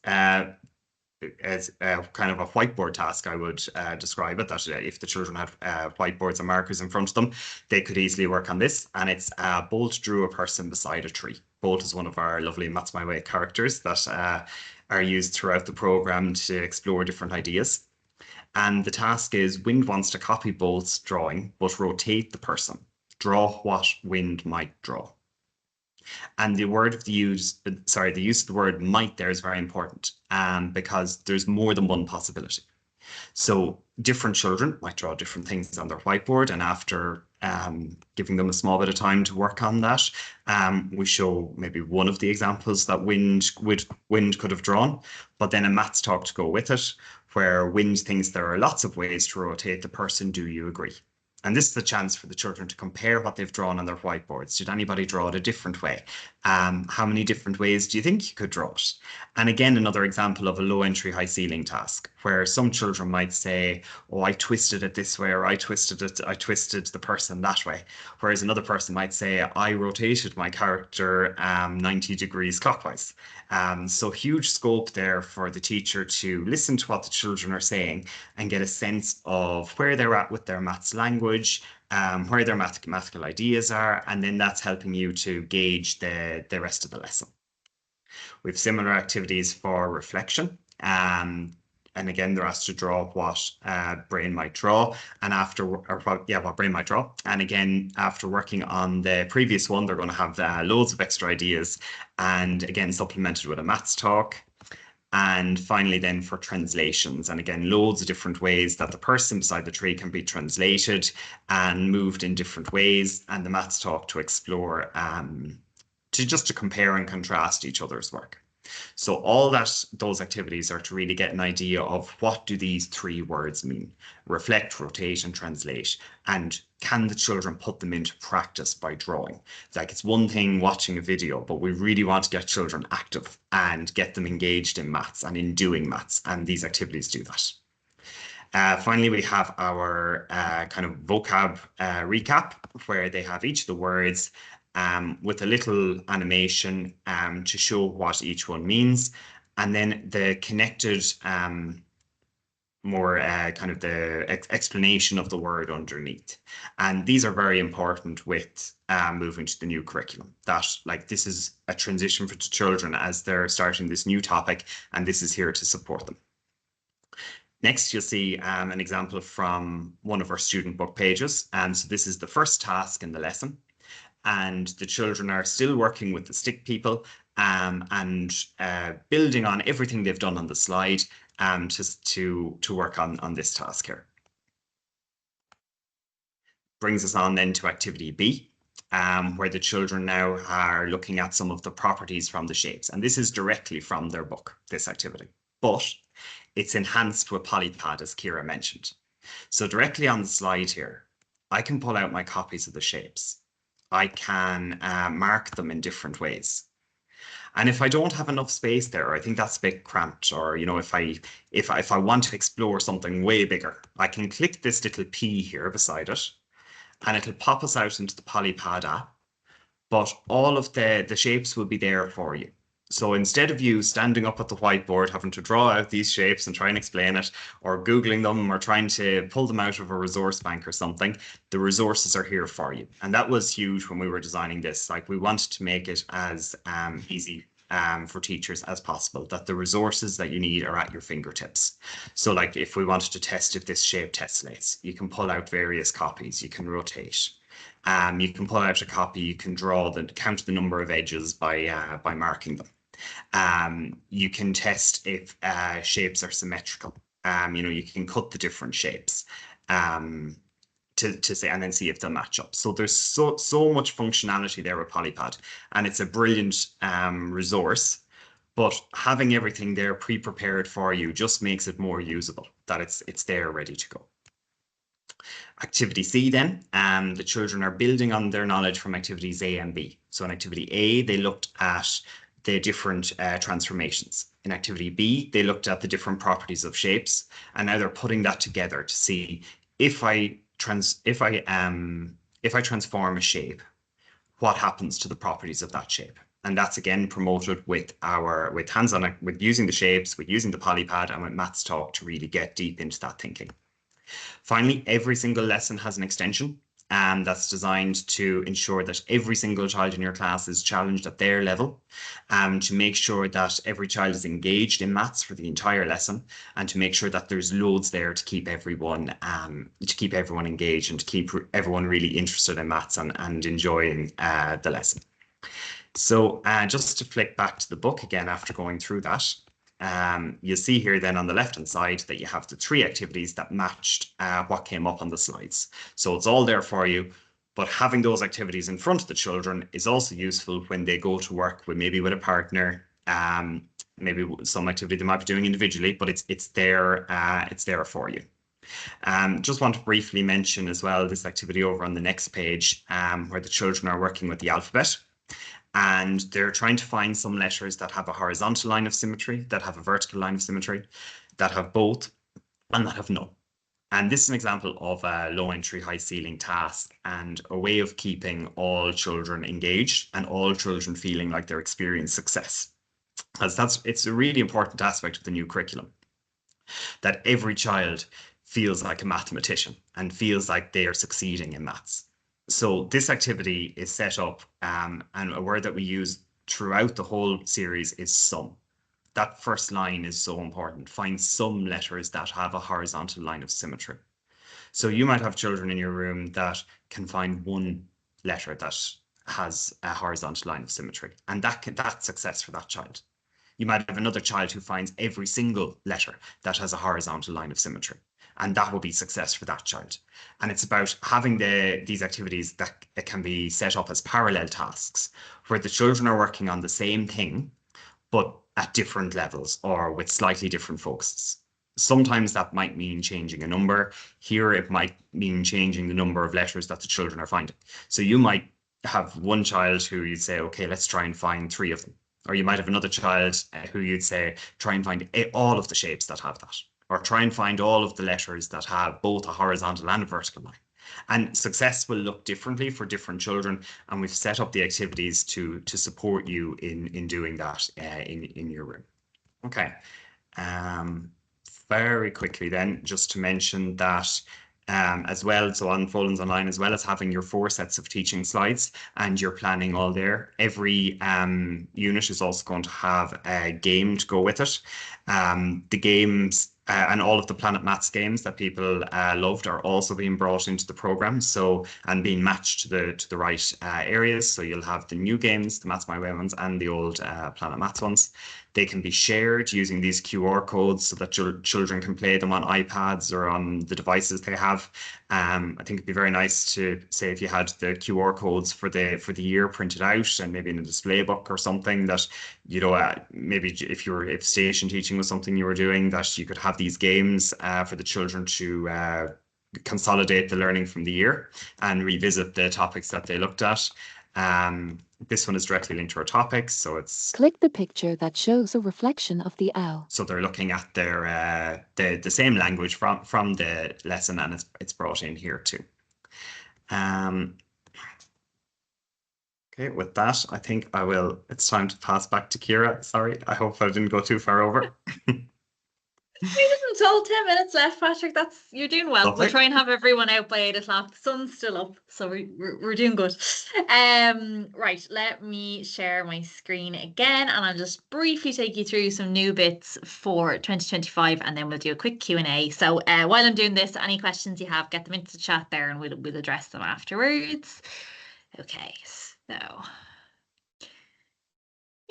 as kind of a whiteboard task, I would describe it, that if the children had whiteboards and markers in front of them, they could easily work on this. And it's Bolt drew a person beside a tree. Bolt is one of our lovely Maths My Way characters that are used throughout the program to explore different ideas. And the task is Wind wants to copy Bolt's drawing, but rotate the person. Draw what Wind might draw. And the use of the word might there is very important because there's more than one possibility. So different children might draw different things on their whiteboard, and after giving them a small bit of time to work on that, we show maybe one of the examples that Wind could have drawn, but then a maths talk to go with it, where Wind thinks there are lots of ways to rotate the person. Do you agree? And this is the chance for the children to compare what they've drawn on their whiteboards. Did anybody draw it a different way? How many different ways do you think you could draw it? And again, another example of a low entry, high ceiling task, where some children might say, oh, I twisted it this way, or I twisted the person that way. Whereas another person might say, I rotated my character 90 degrees clockwise. So huge scope there for the teacher to listen to what the children are saying and get a sense of where they're at with their maths language, where their mathematical ideas are, and then that's helping you to gauge the rest of the lesson. We have similar activities for reflection. And again, they're asked to draw what brain might draw, and what brain might draw. And again, after working on the previous one, they're going to have loads of extra ideas, and again, supplemented with a maths talk. And finally, then for translations, and again, loads of different ways that the person beside the tree can be translated and moved in different ways, and the maths talk to explore, to compare and contrast each other's work. So all those activities are to really get an idea of what do these three words mean: reflect, rotate, and translate. And can the children put them into practice by drawing? Like, it's one thing watching a video, but we really want to get children active and get them engaged in maths and in doing maths, and these activities do that. Finally, we have our kind of vocab recap, where they have each of the words with a little animation to show what each one means, and then the connected more kind of the explanation of the word underneath. And these are very important with moving to the new curriculum, that like this is a transition for the children as they're starting this new topic, and this is here to support them. Next, you'll see an example from one of our student book pages. And so this is the first task in the lesson. And the children are still working with the stick people and building on everything they've done on the slide to work on this task here. Brings us on then to activity B, where the children now are looking at some of the properties from the shapes. And this is directly from their book, this activity, but it's enhanced with Polypad, as Ciara mentioned. So directly on the slide here, I can pull out my copies of the shapes. I can mark them in different ways. And if I don't have enough space there, I think that's a bit cramped, or if I want to explore something way bigger, I can click this little P here beside it, and it'll pop us out into the Polypad app, but all of the shapes will be there for you. So instead of you standing up at the whiteboard, having to draw out these shapes and try and explain it, or Googling them, or trying to pull them out of a resource bank or something, the resources are here for you. And that was huge when we were designing this. Like, we wanted to make it as easy for teachers as possible, that the resources that you need are at your fingertips. So like, if we wanted to test if this shape tessellates, you can pull out various copies, you can rotate. You can pull out a copy, you can count the number of edges by marking them. You can test if shapes are symmetrical. You can cut the different shapes to say, and then see if they'll match up. So there's so much functionality there with Polypad, and it's a brilliant resource. But having everything there pre-prepared for you just makes it more usable, that it's there ready to go. Activity C then, the children are building on their knowledge from activities A and B. So in activity A, they looked at the different transformations. In activity B, they looked at the different properties of shapes, and now they're putting that together to see if I transform a shape, what happens to the properties of that shape. And that's again promoted with hands-on, with using the shapes, with using the Polypad, and with Maths Talk to really get deep into that thinking. Finally, every single lesson has an extension that's designed to ensure that every single child in your class is challenged at their level, to make sure that every child is engaged in maths for the entire lesson, and to make sure that there's loads there to keep everyone engaged and to keep everyone really interested in maths and enjoying the lesson. So just to flick back to the book again after going through that, you'll see here then on the left-hand side that you have the 3 activities that matched what came up on the slides. So it's all there for you, but having those activities in front of the children is also useful when they go to work with a partner, maybe some activity they might be doing individually, but it's there for you. Just want to briefly mention as well this activity over on the next page, where the children are working with the alphabet. And they're trying to find some letters that have a horizontal line of symmetry, that have a vertical line of symmetry, that have both, and that have none. And this is an example of a low entry, high ceiling task, and a way of keeping all children engaged and all children feeling like they're experiencing success. Because it's a really important aspect of the new curriculum, that every child feels like a mathematician and feels like they are succeeding in maths. So this activity is set up, and a word that we use throughout the whole series is sum. That first line is so important. Find some letters that have a horizontal line of symmetry. So you might have children in your room that can find one letter that has a horizontal line of symmetry, and that's success for that child. You might have another child who finds every single letter that has a horizontal line of symmetry, and that will be success for that child. And it's about having these activities that can be set up as parallel tasks, where the children are working on the same thing, but at different levels or with slightly different focuses. Sometimes that might mean changing a number. Here it might mean changing the number of letters that the children are finding. So you might have one child who you'd say, okay, let's try and find 3 of them. Or you might have another child who you'd say, try and find all of the shapes that have that. Or try and find all of the letters that have both a horizontal and a vertical line. And success will look differently for different children, and we've set up the activities to support you in doing that in your room. Okay, very quickly then, just to mention that as well, so on Folens Online, as well as having your 4 sets of teaching slides and your planning all there, every unit is also going to have a game to go with it. The games and all of the Planet Maths games that people loved are also being brought into the program. So, and being matched to the right areas. So you'll have the new games, the Maths My Way ones, and the old Planet Maths ones. They can be shared using these QR codes so that children can play them on iPads or on the devices they have. I think it'd be very nice to say if you had the QR codes for the year printed out and maybe in a display book or something that, you know, maybe if station teaching was something you were doing, that you could have these games for the children to consolidate the learning from the year and revisit the topics that they looked at. This one is directly linked to our topics, so it's Click the picture that shows a reflection of the owl. so they're looking at their the same language from the lesson, and it's brought in here too. Okay, with that, I think it's time to pass back to Ciara. Sorry, I hope I didn't go too far over. We didn't all 10 minutes left, Patrick. You're doing well. Lovely. We'll try and have everyone out by 8 o'clock. The sun's still up, so we're doing good. Right, let me share my screen again, and I'll just briefly take you through some new bits for 2025, and then we'll do a quick Q&A. So while I'm doing this, any questions you have, get them into the chat there, and we'll address them afterwards. Okay, so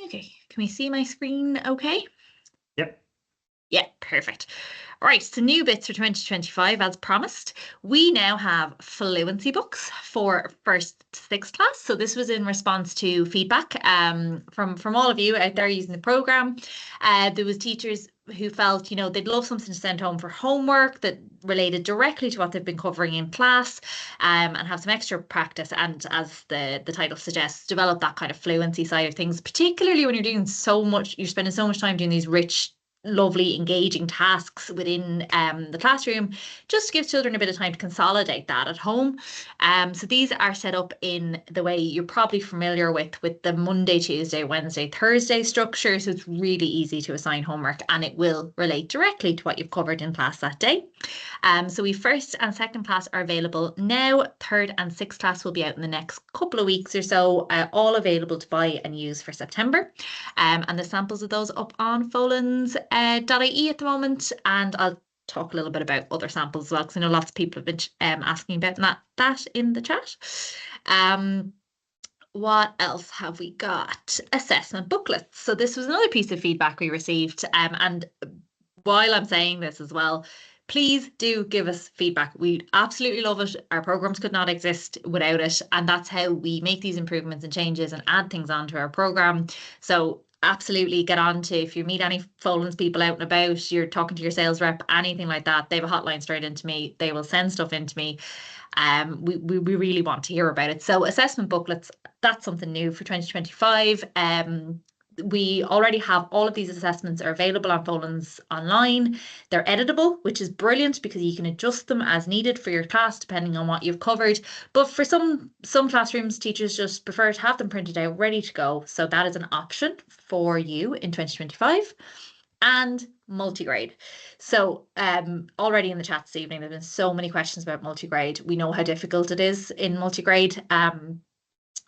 okay, can we see my screen? Okay. Yep. Yeah, perfect. Right, so new bits for 2025, as promised. We now have fluency books for 1st to 6th class. So this was in response to feedback from all of you out there using the program. There was teachers who felt, you know, they'd love something to send home for homework that related directly to what they've been covering in class, and have some extra practice, and as the title suggests, develop that kind of fluency side of things, particularly when you're spending so much time doing these rich, lovely, engaging tasks within the classroom, just gives children a bit of time to consolidate that at home. So these are set up in the way you're probably familiar with the Monday, Tuesday, Wednesday, Thursday structure. So it's really easy to assign homework, and it will relate directly to what you've covered in class that day. So we 1st and 2nd class are available now. 3rd and 6th class will be out in the next couple of weeks or so, all available to buy and use for September. And the samples of those up on folans.ie at the moment, and I'll talk a little bit about other samples as well, because I know lots of people have been asking about that in the chat. What else have we got? Assessment booklets. So this was another piece of feedback we received, and while I'm saying this as well, please do give us feedback. We absolutely love it. Our programs could not exist without it, and that's how we make these improvements and changes and add things onto our program. So absolutely get on to, if you meet any Folans people out and about, you're talking to your sales rep, anything like that, they have a hotline straight into me. They will send stuff into me. We really want to hear about it. So assessment booklets, that's something new for 2025. We already have all of these assessments are available on Folans online. They're editable, which is brilliant because you can adjust them as needed for your class depending on what you've covered. But for some classrooms, teachers just prefer to have them printed out, ready to go. So that is an option for you in 2025. And multigrade. So already in the chat this evening, there have been so many questions about multigrade. We know how difficult it is in multigrade.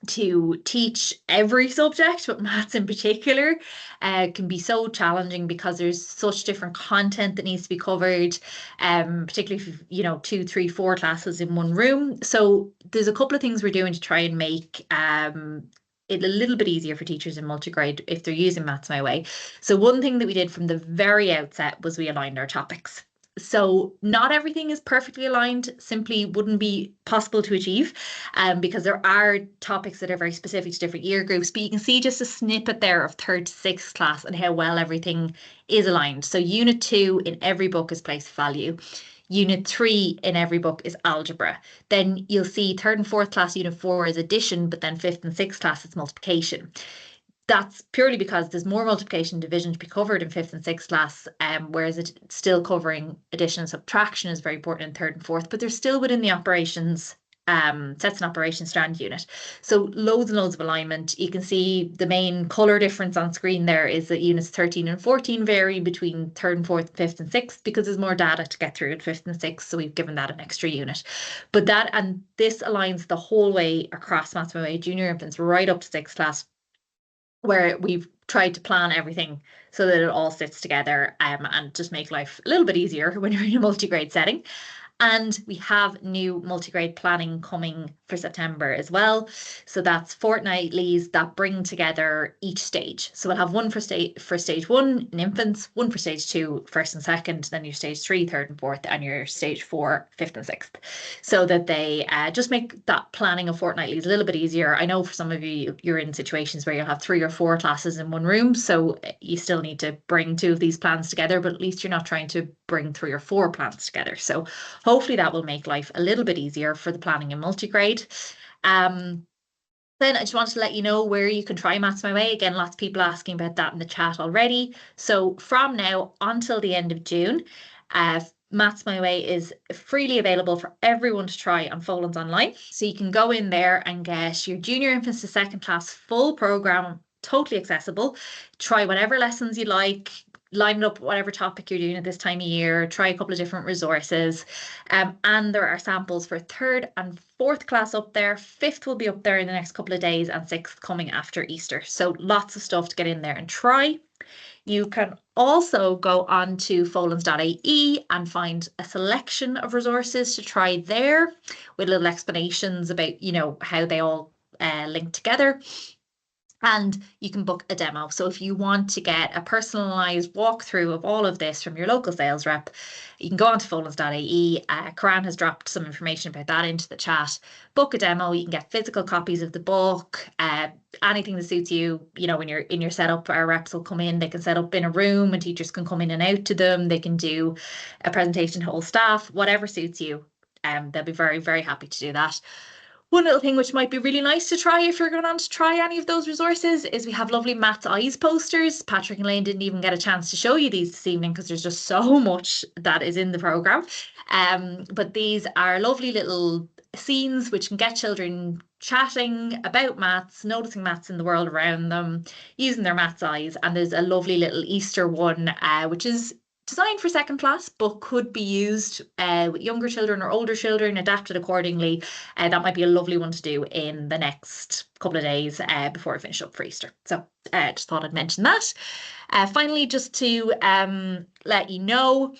To teach every subject, but maths in particular can be so challenging because there's such different content that needs to be covered, particularly if you've, 2, 3, 4 classes in one room. So there's a couple of things we're doing to try and make it a little bit easier for teachers in multigrade if they're using Maths My Way. So one thing that we did from the very outset was we aligned our topics. So not everything is perfectly aligned, simply wouldn't be possible to achieve because there are topics that are very specific to different year groups, but you can see just a snippet there of 3rd to 6th class and how well everything is aligned. So Unit 2 in every book is place of value. Unit 3 in every book is algebra. Then you'll see 3rd and 4th class, Unit 4 is addition, but then 5th and 6th class it's multiplication. That's purely because there's more multiplication and division to be covered in 5th and 6th class, whereas it's still covering addition and subtraction is very important in 3rd and 4th, but they're still within the operations, sets and operations strand unit. So loads and loads of alignment. You can see the main colour difference on screen there is that units 13 and 14 vary between 3rd and 4th, 5th and 6th because there's more data to get through in 5th and 6th, so we've given that an extra unit. But this aligns the whole way across Maths My Way junior infants right up to 6th class, where we've tried to plan everything so that it all sits together and just make life a little bit easier when you're in a multi-grade setting. And we have new multi-grade planning coming for September as well. So that's fortnightlies that bring together each stage. So we'll have one for stage 1 in infants, one for stage 2, first and second, then your stage 3, third and fourth, and your stage 4, fifth and sixth. So that they just make that planning of fortnightlies a little bit easier. I know for some of you, you're in situations where you'll have 3 or 4 classes in one room. So you still need to bring 2 of these plans together, but at least you're not trying to bring 3 or 4 plans together. So hopefully that will make life a little bit easier for the planning in multigrade. Then I just wanted to let you know where you can try Maths My Way. Again, lots of people asking about that in the chat already. So from now until the end of June, Maths My Way is freely available for everyone to try on Folan's Online. So you can go in there and get your junior infants to second class full program, totally accessible. Try whatever lessons you like, line it up whatever topic you're doing at this time of year, try a couple of different resources. And there are samples for 3rd and 4th class up there. 5th will be up there in the next couple of days, and 6th coming after Easter. So lots of stuff to get in there and try. You can also go on to folans.ie and find a selection of resources to try there with little explanations about, how they all link together. And you can book a demo. So if you want to get a personalized walkthrough of all of this from your local sales rep, you can go on to folans.ie. Karan has dropped some information about that into the chat. Book a demo. You can get physical copies of the book, anything that suits you. When you're in your setup, our reps will come in. They can set up in a room and teachers can come in and out to them. They can do a presentation to whole staff, whatever suits you. They'll be very, very happy to do that. One little thing which might be really nice to try if you're going on to try any of those resources is we have lovely Maths Eyes posters. Patrick and Lane didn't even get a chance to show you these this evening because there's just so much that is in the programme. But these are lovely little scenes which can get children chatting about maths, noticing maths in the world around them, using their maths eyes. And there's a lovely little Easter one, which is designed for second class, but could be used with younger children or older children, adapted accordingly. That might be a lovely one to do in the next couple of days before I finish up for Easter. So just thought I'd mention that. Finally, just to let you know,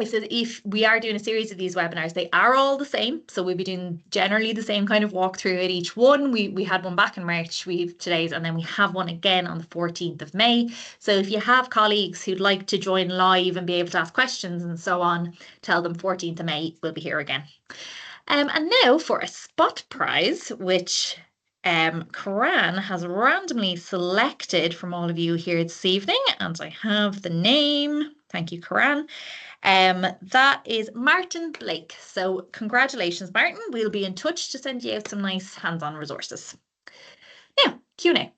if we are doing a series of these webinars, they are all the same. So we'll be doing generally the same kind of walkthrough at each one. We had one back in March, we have today's, and then we have one again on the 14th of May. So if you have colleagues who'd like to join live and be able to ask questions and so on, tell them 14th of May, we'll be here again. And now for a spot prize, which Karan has randomly selected from all of you here this evening, and I have the name. Thank you, Karan. That is Martin Blake. So congratulations, Martin. We'll be in touch to send you out some nice hands-on resources. Now, Q&A.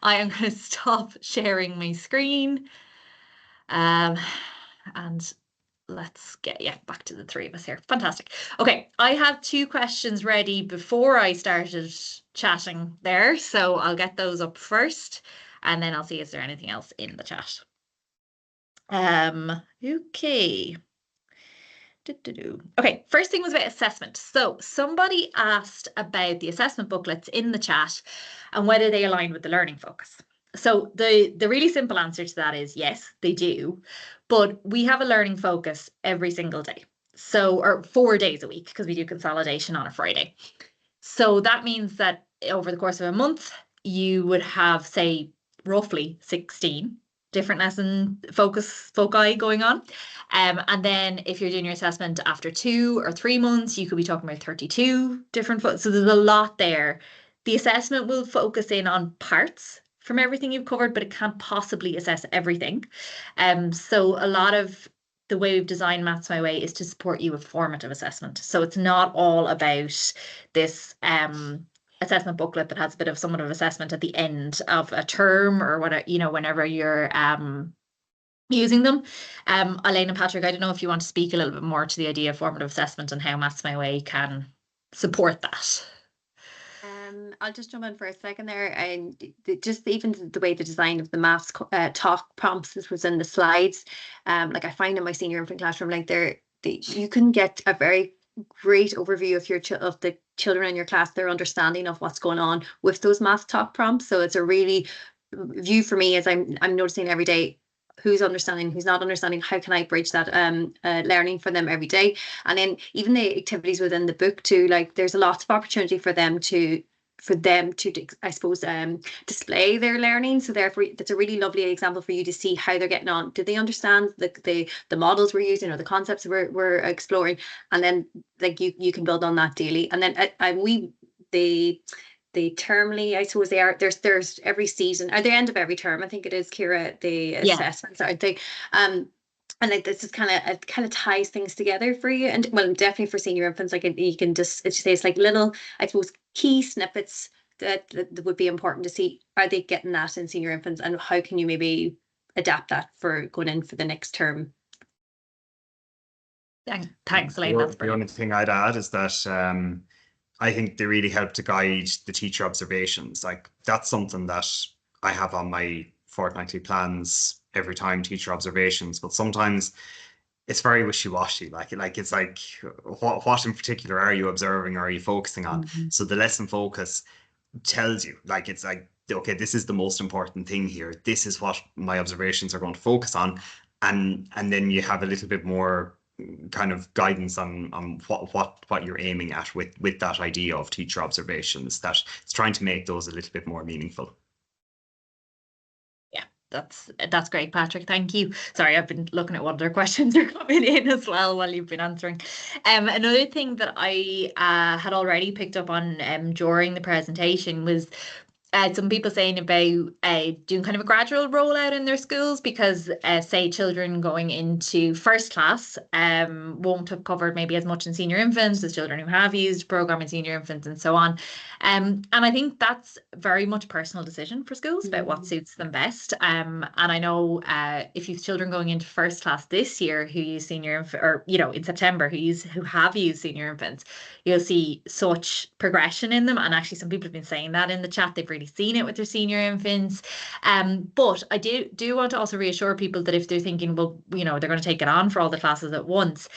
I am going to stop sharing my screen. And let's get back to the 3 of us here. Fantastic. Okay, I had 2 questions ready before I started chatting there. So I'll get those up first and then I'll see is there anything else in the chat. Okay. Okay, first thing was about assessment. So somebody asked about the assessment booklets in the chat and whether they align with the learning focus. So the really simple answer to that is yes, they do, but we have a learning focus every single day. So, or 4 days a week, because we do consolidation on a Friday. So that means that over the course of a month, you would have, say, roughly 16 different lesson foci going on. And then if you're doing your assessment after 2 or 3 months, you could be talking about 32 different, so there's a lot there. The assessment will focus in on parts from everything you've covered, but it can't possibly assess everything. So a lot of the way we've designed Maths My Way is to support you with formative assessment. So it's not all about this assessment booklet that has a bit of summative assessment at the end of a term or whatever, whenever you're using them. Elaine and Patrick, I don't know if you want to speak a little bit more to the idea of formative assessment and how Maths My Way can support that. I'll just jump in for a second there, and just even the way the design of the maths talk prompts, this was in the slides, like I find in my senior infant classroom, like you can get a very great overview of the children in your class, their understanding of what's going on with those math talk prompts. So it's a really view for me is I'm noticing every day who's understanding, who's not understanding, how can I bridge that learning for them every day. And then even the activities within the book too, like there's lots of opportunity for them to I suppose display their learning. So therefore that's a really lovely example for you to see how they're getting on. Do they understand the models we're using or the concepts we're exploring? And then like you can build on that daily. And then the termly, I suppose they are, there's every season, at the end of every term, I think it is, Kira, the assessments, aren't they? And like this is kind of, it kind of ties things together for you. And well, definitely for senior infants, like you can just, it's like little, I suppose, key snippets that would be important to see. Are they getting that in senior infants, and how can you maybe adapt that for going in for the next term? Thanks, Elaine. That's The only thing I'd add is that I think they really help to guide the teacher observations. Like that's something that I have on my fortnightly plans every time, teacher observations, but sometimes it's very wishy-washy. Like it's like what in particular are you observing or are you focusing on? So the lesson focus tells you, like it's like, okay, this is the most important thing here. This is what my observations are going to focus on. And then you have a little bit more kind of guidance on what you're aiming at with that idea of teacher observations, that it's trying to make those a little bit more meaningful. Yeah, that's great, Patrick. Thank you. Sorry, I've been looking at what other questions are coming in as well while you've been answering. Another thing that I had already picked up on during the presentation was some people saying about doing kind of a gradual rollout in their schools, because say children going into first class won't have covered maybe as much in senior infants as children who have used program in senior infants and so on. And I think that's very much a personal decision for schools about what suits them best. And I know if you've children going into first class this year who use senior or in September who have used senior infants, you'll see such progression in them. And actually some people have been saying that in the chat, they've really seen it with their senior infants. But I do want to also reassure people that if they're thinking, well, they're going to take it on for all the classes at once,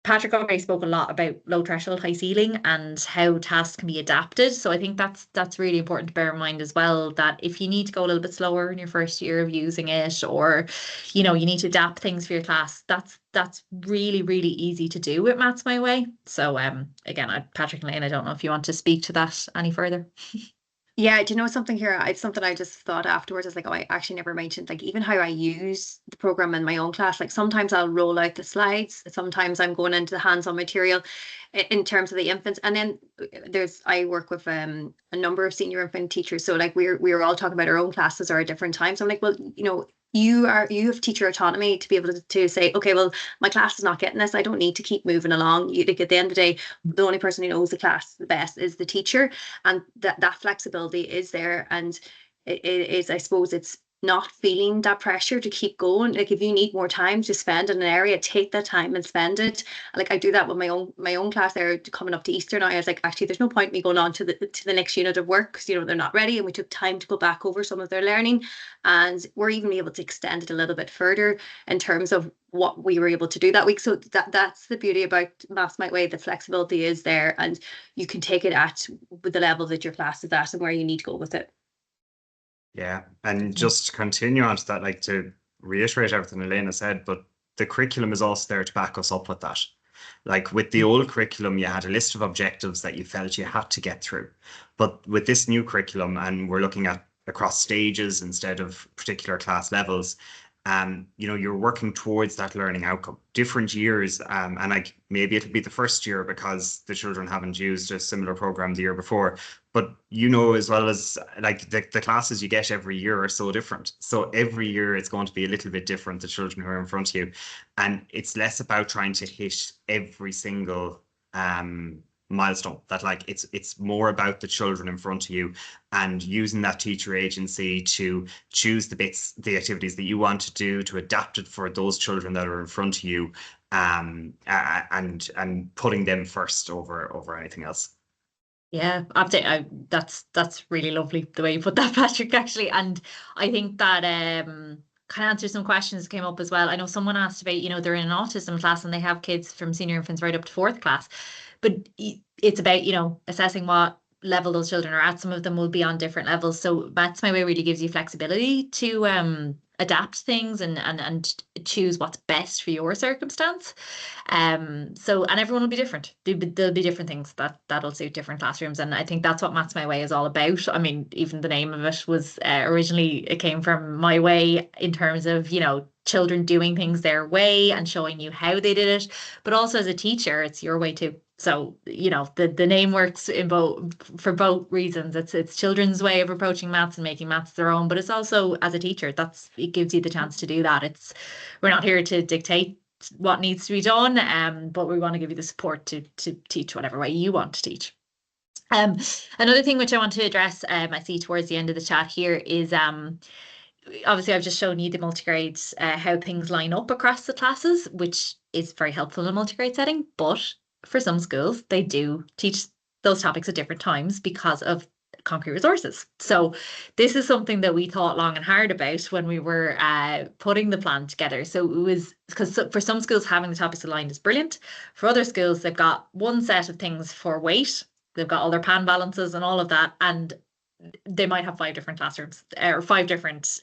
Patrick already spoke a lot about low threshold, high ceiling and how tasks can be adapted. So I think that's really important to bear in mind as well, that if you need to go a little bit slower in your first year of using it, or you need to adapt things for your class, that's really, really easy to do with Maths My Way. So again, Patrick and Elaine, I don't know if you want to speak to that any further. Yeah, do you know something here? It's something I just thought afterwards. Is like, oh, I actually never mentioned, like, even how I use the program in my own class. Like sometimes I'll roll out the slides. Sometimes I'm going into the hands-on material in terms of the infants. And then I work with a number of senior infant teachers. So like we're all talking about our own classes or at different times. I'm like, well, you have teacher autonomy to be able to say, okay, well, my class is not getting this. I don't need to keep moving along. Like at the end of the day, the only person who knows the class the best is the teacher, and that flexibility is there. And it is, I suppose, it's not feeling that pressure to keep going. Like if you need more time to spend in an area, take that time and spend it. Like I do that with my own class there coming up to Easter now. I was like, actually, there's no point me going on to the next unit of work because they're not ready, and we took time to go back over some of their learning, and we're even able to extend it a little bit further in terms of what we were able to do that week. So that's the beauty about Maths My Way. The flexibility is there, and you can take it at with the level that your class is at and where you need to go with it. Yeah, and just to continue on to that, like to reiterate everything Elena said, but the curriculum is also there to back us up with that. Like with the old curriculum, you had a list of objectives that you felt you had to get through. But with this new curriculum, and we're looking at across stages instead of particular class levels, you're working towards that learning outcome. Different years, and like maybe it'll be the first year because the children haven't used a similar program the year before. But as well as like the classes you get every year are so different. So every year it's going to be a little bit different, the children who are in front of you. And it's less about trying to hit every single milestone. That like it's more about the children in front of you and using that teacher agency to choose the activities that you want to do, to adapt it for those children that are in front of you, and putting them first over anything else. Yeah, that's really lovely the way you put that, Patrick, actually. And I think that kind of answers some questions that came up as well. I know someone asked about, they're in an autism class and they have kids from senior infants right up to fourth class. But it's about, assessing what level those children are at. Some of them will be on different levels. So Maths My Way really gives you flexibility to adapt things and choose what's best for your circumstance. So, and everyone will be different. There'll be different things that'll suit different classrooms. And I think that's what Maths My Way is all about. I mean, even the name of it was originally, it came from my way in terms of, you know, children doing things their way and showing you how they did it. But also as a teacher, it's your way too. So, you know, the name works in both for both reasons. It's children's way of approaching maths and making maths their own, but it's also as a teacher, it gives you the chance to do that. We're not here to dictate what needs to be done, but we want to give you the support to teach whatever way you want to teach. Another thing which I want to address, I see towards the end of the chat here is obviously I've just shown you the multigrades, how things line up across the classes, which is very helpful in a multigrade setting, but for some schools, they do teach those topics at different times because of concrete resources. So this is something that we thought long and hard about when we were putting the plan together. So it was because for some schools, having the topics aligned is brilliant. For other schools, they've got one set of things for weight. They've got all their pan balances and all of that. And they might have 5 different classrooms or 5 different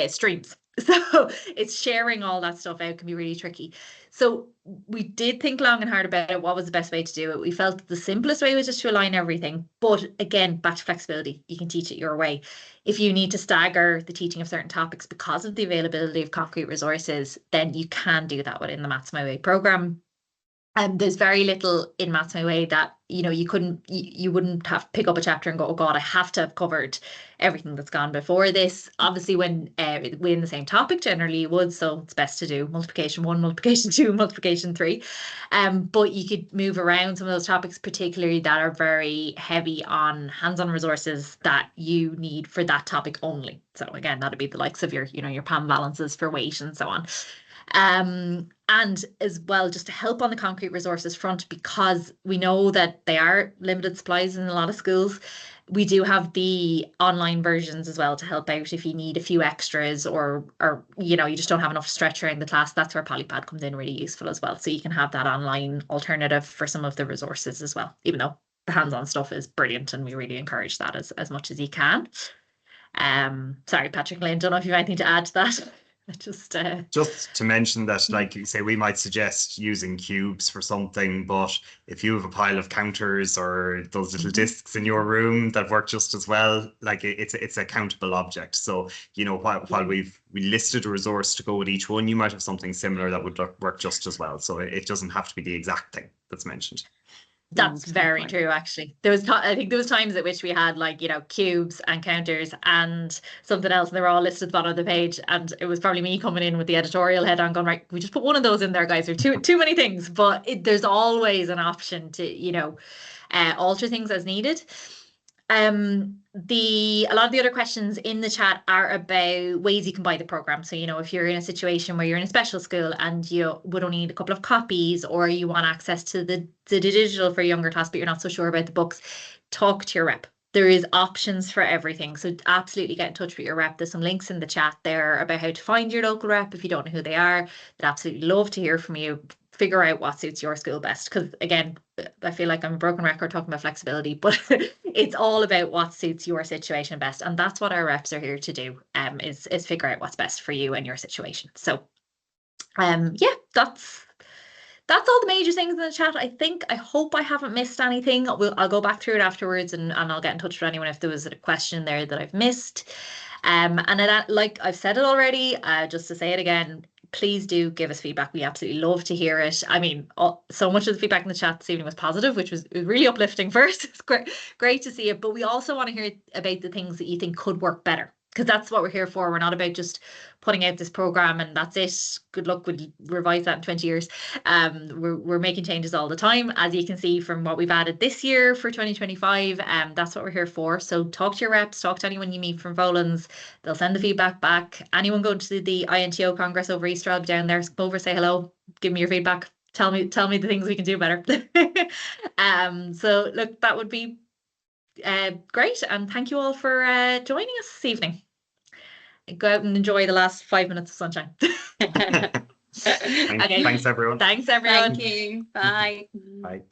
streams. So it's sharing all that stuff out can be really tricky. So we did think long and hard about it. What was the best way to do it? We felt the simplest way was just to align everything. But again, back to flexibility. You can teach it your way. If you need to stagger the teaching of certain topics because of the availability of concrete resources, then you can do that within the Maths My Way program. And there's very little in Maths My Way that, you know, you wouldn't have to pick up a chapter and go, oh God, I have to have covered everything that's gone before this. Obviously, when within the same topic, generally you would, so it's best to do multiplication 1, multiplication 2, multiplication 3. But you could move around some of those topics, particularly that are very heavy on hands-on resources that you need for that topic only. So again, that'd be the likes of your, you know, your pan balances for weight and so on. And as well, just to help on the concrete resources front, because we know that they are limited supplies in a lot of schools, we do have the online versions as well to help out if you need a few extras or you know, you just don't have enough stretch around the class. That's where Polypad comes in really useful as well. So you can have that online alternative for some of the resources as well, even though the hands-on stuff is brilliant and we really encourage that as much as you can. Sorry, Patrick Lane, don't know if you have anything to add to that. Just to mention that, like you say, we might suggest using cubes for something, but if you have a pile of counters or those little discs in your room that work just as well, like it's a countable object. So, you know, while we listed a resource to go with each one, you might have something similar that would work just as well. So it doesn't have to be the exact thing that's mentioned. That's very true, actually. I think there was times at which we had, like, you know, cubes and counters and something else, and they were all listed at the bottom of the page. And it was probably me coming in with the editorial head on, going, right, we just put one of those in there, guys. There are too many things. But there's always an option to, you know, alter things as needed. A lot of the other questions in the chat are about ways you can buy the program. So, you know, if you're in a situation where you're in a special school and you would only need a couple of copies, or you want access to the digital for a younger class, but you're not so sure about the books, talk to your rep. There is options for everything. So absolutely get in touch with your rep. There's some links in the chat there about how to find your local rep if you don't know who they are. I'd absolutely love to hear from you. Figure out what suits your school best, because again, I feel like I'm a broken record talking about flexibility, but it's all about what suits your situation best, and that's what our reps are here to do, is figure out what's best for you and your situation. So yeah, that's all the major things in the chat. I hope I haven't missed anything. I'll go back through it afterwards and I'll get in touch with anyone if there was a question there that I've missed. And like I've said it already, just to say it again, please do give us feedback. We absolutely love to hear it. I mean, so much of the feedback in the chat this evening was positive, which was really uplifting first. It's great to see it. But we also want to hear about the things that you think could work better, because that's what we're here for. We're not about just putting out this program and that's it. Good luck, we'll revise that in 20 years. We're making changes all the time, as you can see from what we've added this year for 2025. That's what we're here for. So talk to your reps, talk to anyone you meet from Volan's. They'll send the feedback back. Anyone going to the INTO Congress over Easter, I'll be down there. Come over, say hello, give me your feedback. Tell me the things we can do better. So look, that would be great, and thank you all for joining us this evening. Go out and enjoy the last 5 minutes of sunshine. Thanks, everyone. Thanks, everyone. Thank you. Bye. Bye.